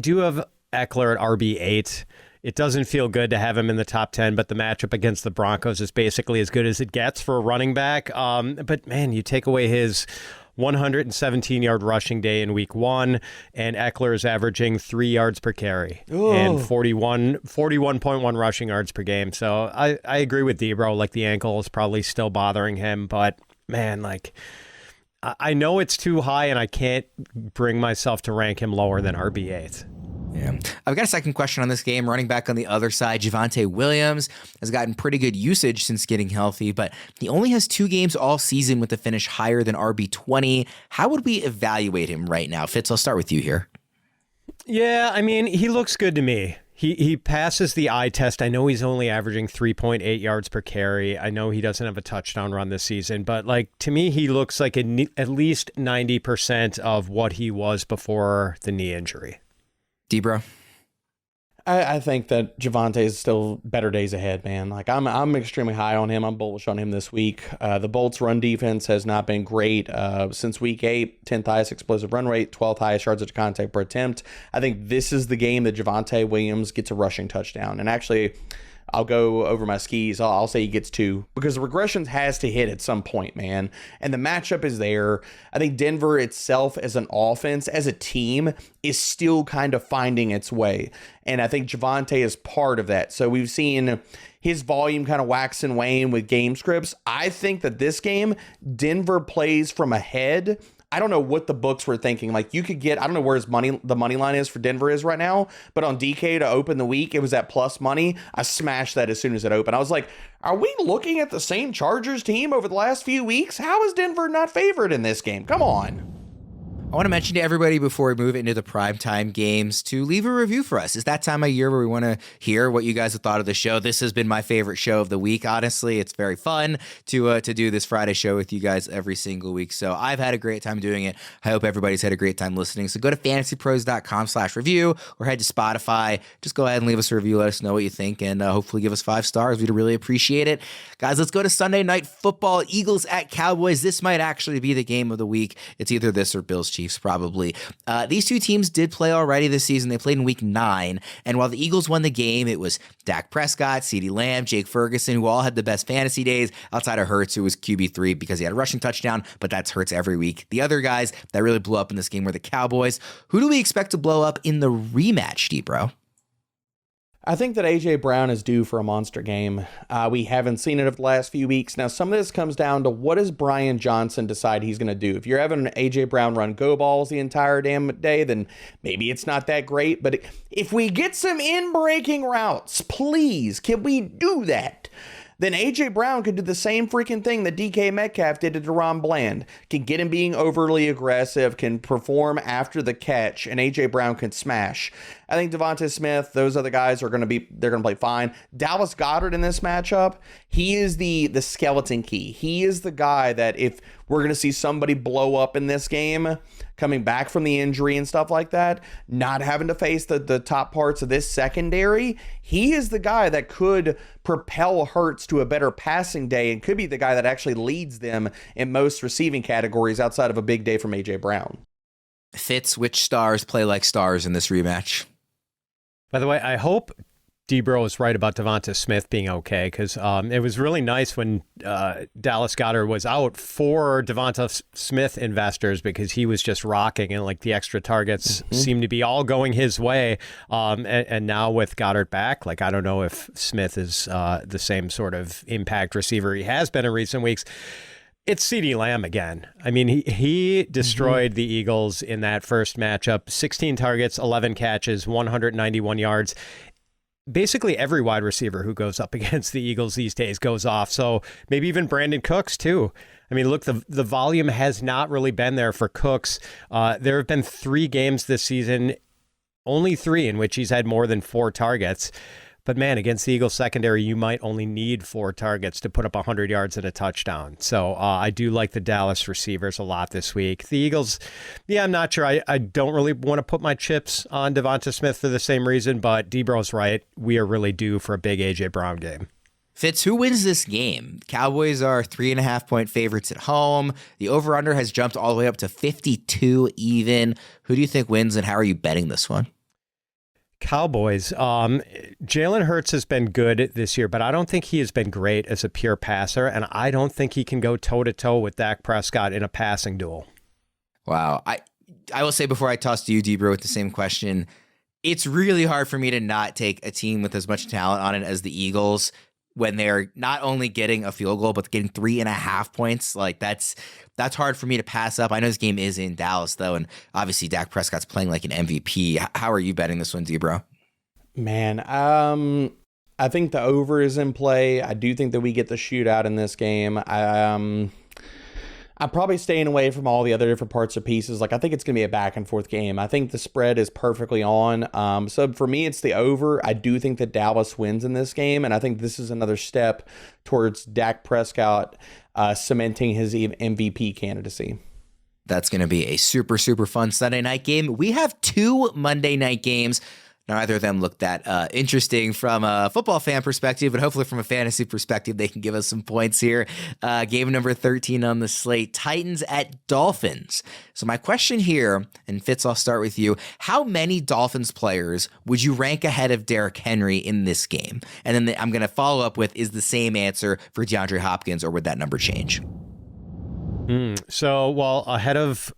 do have Eckler at RB8. It doesn't feel good to have him in the top 10, but the matchup against the Broncos is basically as good as it gets for a running back. But man, you take away his 117-yard rushing day in week 1, and Eckler is averaging 3 yards per carry and 41.1 rushing yards per game. So I agree with D-Bro. Like, the ankle is probably still bothering him, but man, like, I know it's too high, and I can't bring myself to rank him lower than RB8. Yeah. I've got a second question on this game. Running back on the other side, Javonte Williams has gotten pretty good usage since getting healthy, but he only has 2 games all season with a finish higher than RB20. How would we evaluate him right now? Fitz, I'll start with you here. Yeah, I mean, he looks good to me. He passes the eye test. I know he's only averaging 3.8 yards per carry. I know he doesn't have a touchdown run this season, but like, to me, he looks like at least 90% of what he was before the knee injury. D-Bro? I think that Javonte is still better days ahead, man. Like, I'm extremely high on him. I'm bullish on him this week. The Bolts' run defense has not been great since week 8. 10th highest explosive run rate, 12th highest yards after contact per attempt. I think this is the game that Javonte Williams gets a rushing touchdown. And actually, I'll go over my skis. I'll say he gets 2 because the regressions has to hit at some point, man. And the matchup is there. I think Denver itself as an offense, as a team, is still kind of finding its way. And I think Javonte is part of that. So we've seen his volume kind of wax and wane with game scripts. I think that this game, Denver plays from ahead. I don't know what the books were thinking. Like, you could get, I don't know where the money line is for Denver is right now, but on DK to open the week, it was at plus money. I smashed that as soon as it opened. I was like, are we looking at the same Chargers team over the last few weeks? How is Denver not favored in this game? Come on. I want to mention to everybody before we move into the primetime games to leave a review for us. It's that time of year where we want to hear what you guys have thought of the show. This has been my favorite show of the week, honestly. It's very fun to do this Friday show with you guys every single week. So I've had a great time doing it. I hope everybody's had a great time listening. So go to fantasypros.com/review or head to Spotify. Just go ahead and leave us a review. Let us know what you think, and hopefully give us 5 stars. We'd really appreciate it. Guys, let's go to Sunday Night Football. Eagles at Cowboys. This might actually be the game of the week. It's either this or Bills-Chiefs. Probably. These two teams did play already this season. They played in week 9. And while the Eagles won the game, it was Dak Prescott, CeeDee Lamb, Jake Ferguson, who all had the best fantasy days outside of Hurts, who was QB3 because he had a rushing touchdown, but that's Hurts every week. The other guys that really blew up in this game were the Cowboys. Who do we expect to blow up in the rematch, D-Bro? I think that A.J. Brown is due for a monster game. We haven't seen it over the last few weeks. Now, some of this comes down to what does Brian Johnson decide he's going to do? If you're having an A.J. Brown run go balls the entire damn day, then maybe it's not that great. But if we get some in-breaking routes, please, can we do that? Then A.J. Brown could do the same freaking thing that DK Metcalf did to DeRon Bland. Can get him being overly aggressive, can perform after the catch, and A.J. Brown can smash. I think Devonta Smith, those other guys they're going to play fine. Dallas Goedert in this matchup, he is the skeleton key. He is the guy that if we're going to see somebody blow up in this game, coming back from the injury and stuff like that, not having to face the top parts of this secondary, he is the guy that could propel Hurts to a better passing day and could be the guy that actually leads them in most receiving categories outside of a big day from A.J. Brown. Fitz, which stars play like stars in this rematch? By the way, I hope Debro is right about Devonta Smith being okay, because it was really nice when Dallas Goedert was out for Devonta Smith investors, because he was just rocking and like the extra targets seemed to be all going his way. And now with Goddard back, like I don't know if Smith is the same sort of impact receiver he has been in recent weeks. It's CeeDee Lamb again. I mean, he destroyed the Eagles in that first matchup. 16 targets, 11 catches, 191 yards. Basically every wide receiver who goes up against the Eagles these days goes off. So maybe even Brandon Cooks too. I mean, look, the volume has not really been there for Cooks. There have been 3 games this season, only 3 in which he's had more than 4 targets. But man, against the Eagles secondary, you might only need 4 targets to put up 100 yards and a touchdown. So I do like the Dallas receivers a lot this week. The Eagles, I'm not sure. I don't really want to put my chips on Devonta Smith for the same reason, but Debro's right. We are really due for a big A.J. Brown game. Fitz, who wins this game? Cowboys are 3.5-point favorites at home. The over-under has jumped all the way up to 52 even. Who do you think wins, and how are you betting this one? Cowboys. Jalen Hurts has been good this year, but I don't think he has been great as a pure passer, and I don't think he can go toe-to-toe with Dak Prescott in a passing duel. Wow. I will say before I toss to you, Debro, with the same question, it's really hard for me to not take a team with as much talent on it as the Eagles when they're not only getting a field goal, but getting 3.5 points. Like that's hard for me to pass up. I know this game is in Dallas though, and obviously Dak Prescott's playing like an MVP. How are you betting this one, Debro? Man, I think the over is in play. I do think that we get the shootout in this game. I'm probably staying away from all the other different parts or pieces. Like, I think it's going to be a back and forth game. I think the spread is perfectly on. So for me, it's the over. I do think that Dallas wins in this game. And I think this is another step towards Dak Prescott cementing his MVP candidacy. That's going to be a super, super fun Sunday night game. We have 2 Monday night games. Neither of them look that interesting from a football fan perspective, but hopefully from a fantasy perspective, they can give us some points here. Game number 13 on the slate, Titans at Dolphins. So my question here, and Fitz, I'll start with you. How many Dolphins players would you rank ahead of Derrick Henry in this game? And then I'm going to follow up with, is the same answer for DeAndre Hopkins, or would that number change? So, ahead of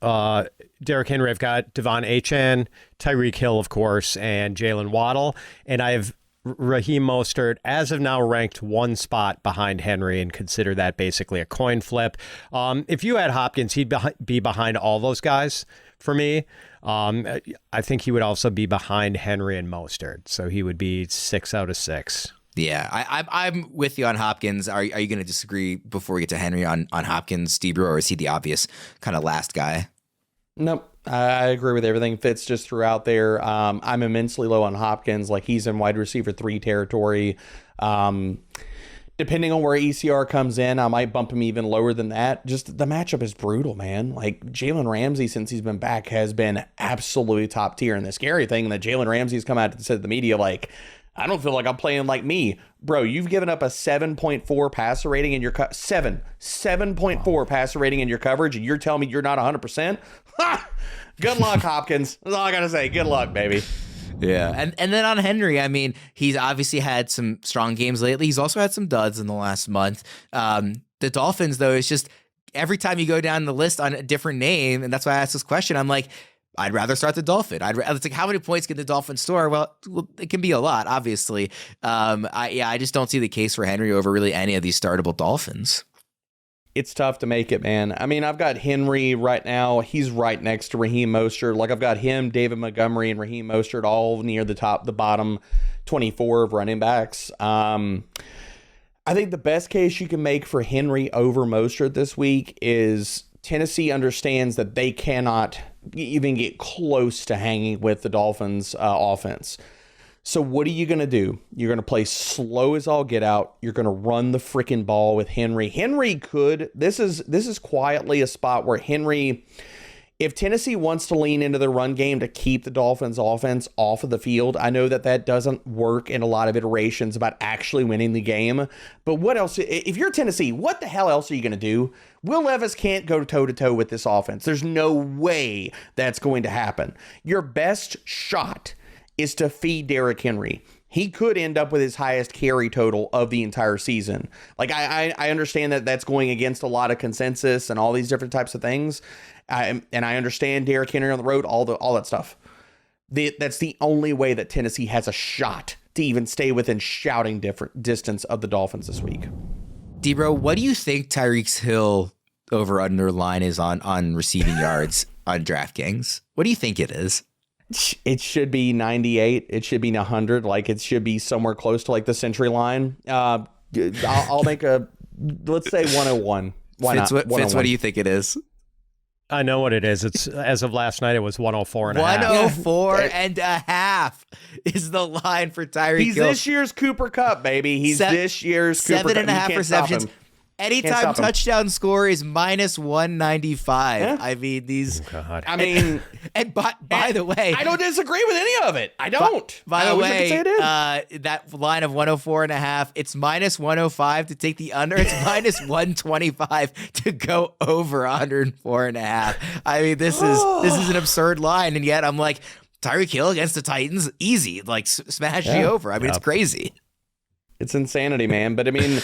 Derrick Henry, I've got Devon Achane, Tyreek Hill, of course, and Jalen Waddle. And I have Raheem Mostert, as of now, ranked 1 spot behind Henry, and consider that basically a coin flip. If you had Hopkins, he'd be behind all those guys for me. I think he would also be behind Henry and Mostert. So he would be 6 out of 6. Yeah, I'm with you on Hopkins. Are you going to disagree before we get to Henry on Hopkins, Debro, or is he the obvious kind of last guy? Nope. I agree with everything Fitz just threw out there. I'm immensely low on Hopkins. Like, he's in wide receiver 3 territory. Depending on where ECR comes in, I might bump him even lower than that. Just the matchup is brutal, man. Like, Jalen Ramsey, since he's been back, has been absolutely top tier. And the scary thing that Jalen Ramsey's come out and said to the media, like, I don't feel like I'm playing like me. Bro, you've given up a 7.4 passer rating in your 7.4 passer rating in your coverage, and you're telling me you're not 100%? Ha! Good luck, Hopkins. That's all I got to say. Good luck, baby. Yeah. And then on Henry, I mean, he's obviously had some strong games lately. He's also had some duds in the last month. The Dolphins, though, it's just every time you go down the list on a different name, and that's why I asked this question, I'm like, I'd rather start the Dolphin. It's like, how many points can the Dolphins score? Well, it can be a lot, obviously. I just don't see the case for Henry over really any of these startable Dolphins. It's tough to make it, man. I mean, I've got Henry right now. He's right next to Raheem Mostert. Like, I've got him, David Montgomery, and Raheem Mostert all near the bottom 24 of running backs. I think the best case you can make for Henry over Mostert this week is Tennessee understands that they cannot even get close to hanging with the Dolphins offense. So what are you going to do? You're going to play slow as all get out. You're going to run the freaking ball with Henry. This is quietly a spot where Henry, if Tennessee wants to lean into the run game to keep the Dolphins offense off of the field, I know that doesn't work in a lot of iterations about actually winning the game. But what else? If you're Tennessee, what the hell else are you going to do? Will Levis can't go toe-to-toe with this offense. There's no way that's going to happen. Your best shot is to feed Derrick Henry. He could end up with his highest carry total of the entire season. Like, I understand that that's going against a lot of consensus and all these different types of things. And I understand Derrick Henry on the road, all that stuff. That's the only way that Tennessee has a shot to even stay within shouting distance of the Dolphins this week. D-Bro, what do you think Tyreek Hill over-under line is on receiving yards on DraftKings? What do you think it is? It should be 98. It should be 100. Like, it should be somewhere close to like the century line. I'll make let's say 101. Why Fitz, not? Fitz, what do you think it is? I know what it is. It's, as of last night, it was 104 and a half. 104 and a half is the line for Tyreek He's Hill. this year's Cooper Kupp, baby. He's this year's Cooper Kupp. 7.5 receptions. Anytime touchdown score is minus 195. Yeah. I mean, these. Oh, God. I mean, and by the way, I don't disagree with any of it. I don't. By the way, that line of 104 and a half, it's minus 105 to take the under. It's minus 125 to go over 104 and a half. I mean, this is an absurd line, and yet I'm like, Tyreek Hill against the Titans, easy, like smash you over. I mean, it's crazy. It's insanity, man. But I mean,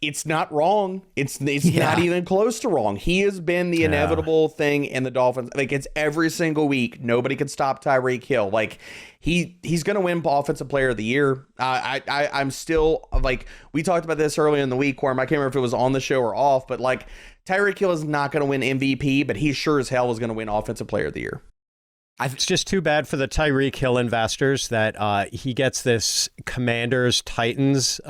it's not wrong. It's not even close to wrong. He has been the inevitable thing in the Dolphins. Like, it's every single week. Nobody can stop Tyreek Hill. Like, he's going to win Offensive Player of the Year. I'm still, like, we talked about this earlier in the week, Worm. I can't remember if it was on the show or off, but like, Tyreek Hill is not going to win MVP, but he sure as hell is going to win Offensive Player of the Year. It's just too bad for the Tyreek Hill investors that he gets this Commanders-Titans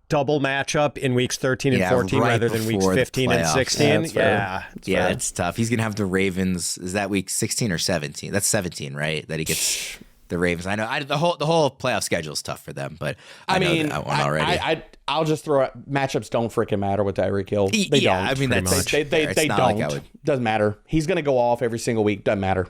double matchup in weeks 13 and 14 rather than weeks 15 and 16. Yeah, it's tough. He's going to have the Ravens. Is that week 16 or 17? That's 17, right? That he gets the Ravens. I know the whole playoff schedule is tough for them, but I mean, know that one already. I'll just throw out matchups don't freaking matter with Tyreek Hill. They don't. I mean, they don't. Doesn't matter. He's going to go off every single week. Doesn't matter.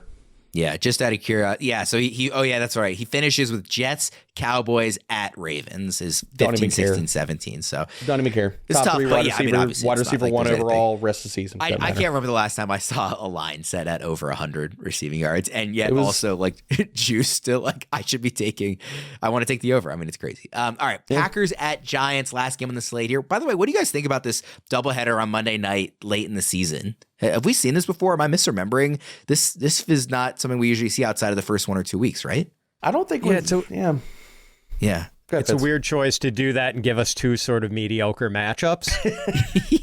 Yeah, just out of curiosity. Yeah, so he oh yeah, that's right. He finishes with Jets, Cowboys, at Ravens is 15, 16, 17. So don't even care. It's Top tough, three wide receiver, one overall, rest of the season. I can't remember the last time I saw a line set at over 100 receiving yards, and yet also like juice still like I should be taking. I want to take the over. I mean, it's crazy. All right, Packers at Giants, last game on the slate here. By the way, what do you guys think about this doubleheader on Monday night late in the season? Have we seen this before? Am I misremembering? This is not something we usually see outside of the first 1 or 2 weeks, right? I don't think Yeah. It's a weird choice to do that and give us two sort of mediocre matchups.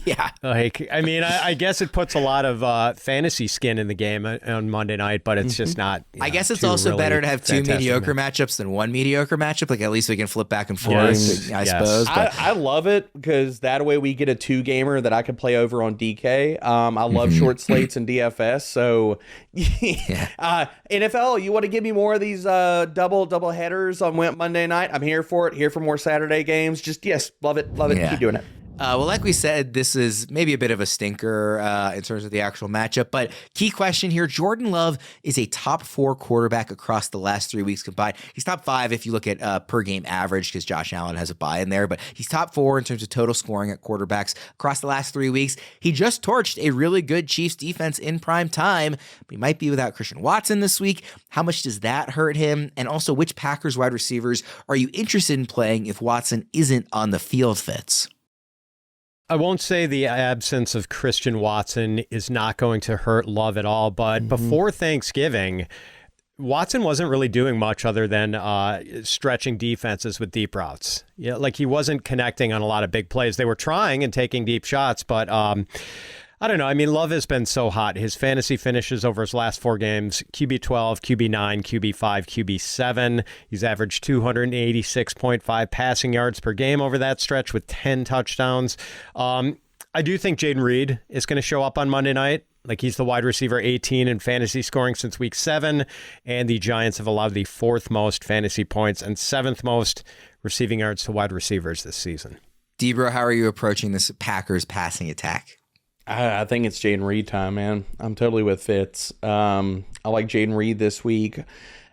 Yeah. Like, I mean, I guess it puts a lot of fantasy skin in the game on Monday night, but it's just not. I guess it's also really better to have two mediocre matchups than one mediocre matchup. Like, at least we can flip back and forth, I suppose. But I love it because that way we get a 2-gamer that I can play over on DK. I love short slates and DFS. So, NFL, you want to give me more of these double headers on Monday night? I'm here for it. Here for more Saturday games. Just love it. Yeah. Keep doing it. Well, like we said, this is maybe a bit of a stinker in terms of the actual matchup, but key question here, Jordan Love is a top 4 quarterback across the last 3 weeks combined. He's top 5 if you look at per game average because Josh Allen has a bye in there, but he's top 4 in terms of total scoring at quarterbacks across the last 3 weeks. He just torched a really good Chiefs defense in prime time, but he might be without Christian Watson this week. How much does that hurt him? And also, which Packers wide receivers are you interested in playing if Watson isn't on the field, Fitz? I won't say the absence of Christian Watson is not going to hurt Love at all, but before Thanksgiving, Watson wasn't really doing much other than stretching defenses with deep routes. Yeah, like he wasn't connecting on a lot of big plays. They were trying and taking deep shots, but I don't know. I mean, Love has been so hot. His fantasy finishes over his last 4 games, QB 12, QB 9, QB 5, QB 7. He's averaged 286.5 passing yards per game over that stretch with 10 touchdowns. I do think Jaden Reed is going to show up on Monday night. Like, he's the wide receiver 18 in fantasy scoring since week 7, and the Giants have allowed the 4th most fantasy points and 7th most receiving yards to wide receivers this season. Debro, how are you approaching this Packers passing attack? I think it's Jaden Reed time, man. I'm totally with Fitz. I like Jaden Reed this week.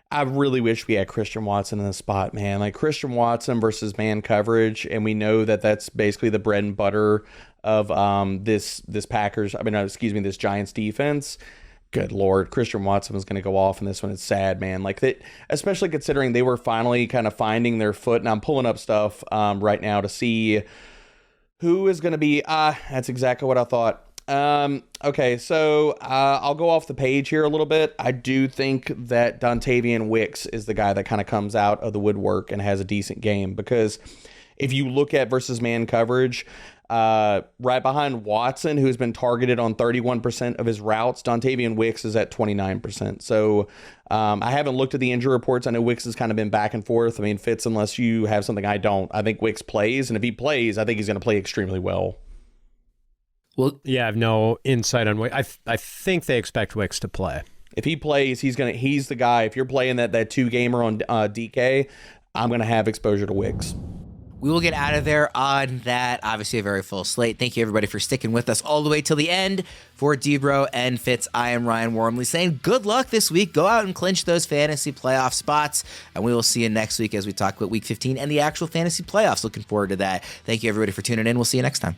I really wish we had Christian Watson in the spot, man. Like, Christian Watson versus man coverage, and we know that that's basically the bread and butter of this Giants defense. Good Lord, Christian Watson was going to go off in this one. It's sad, man. Like, that, especially considering they were finally kind of finding their foot, and I'm pulling up stuff right now to see who is going to be. That's exactly what I thought. Okay, so I'll go off the page here a little bit. I do think that Dontavian Wicks is the guy that kind of comes out of the woodwork and has a decent game, because if you look at versus man coverage, right behind Watson, who's been targeted on 31% of his routes, Dontavian Wicks is at 29%. So I haven't looked at the injury reports. I know Wicks has kind of been back and forth. I mean, Fitz, unless you have something I don't, I think Wicks plays, and if he plays, I think he's going to play extremely well. Well, yeah, I have no insight on Wicks. I think they expect Wicks to play. If he plays, he's the guy. If you're playing that 2-gamer on DK, I'm going to have exposure to Wicks. We will get out of there on that. Obviously, a very full slate. Thank you, everybody, for sticking with us all the way till the end. For Debro and Fitz, I am Ryan Wormeli saying good luck this week. Go out and clinch those fantasy playoff spots, and we will see you next week as we talk about Week 15 and the actual fantasy playoffs. Looking forward to that. Thank you, everybody, for tuning in. We'll see you next time.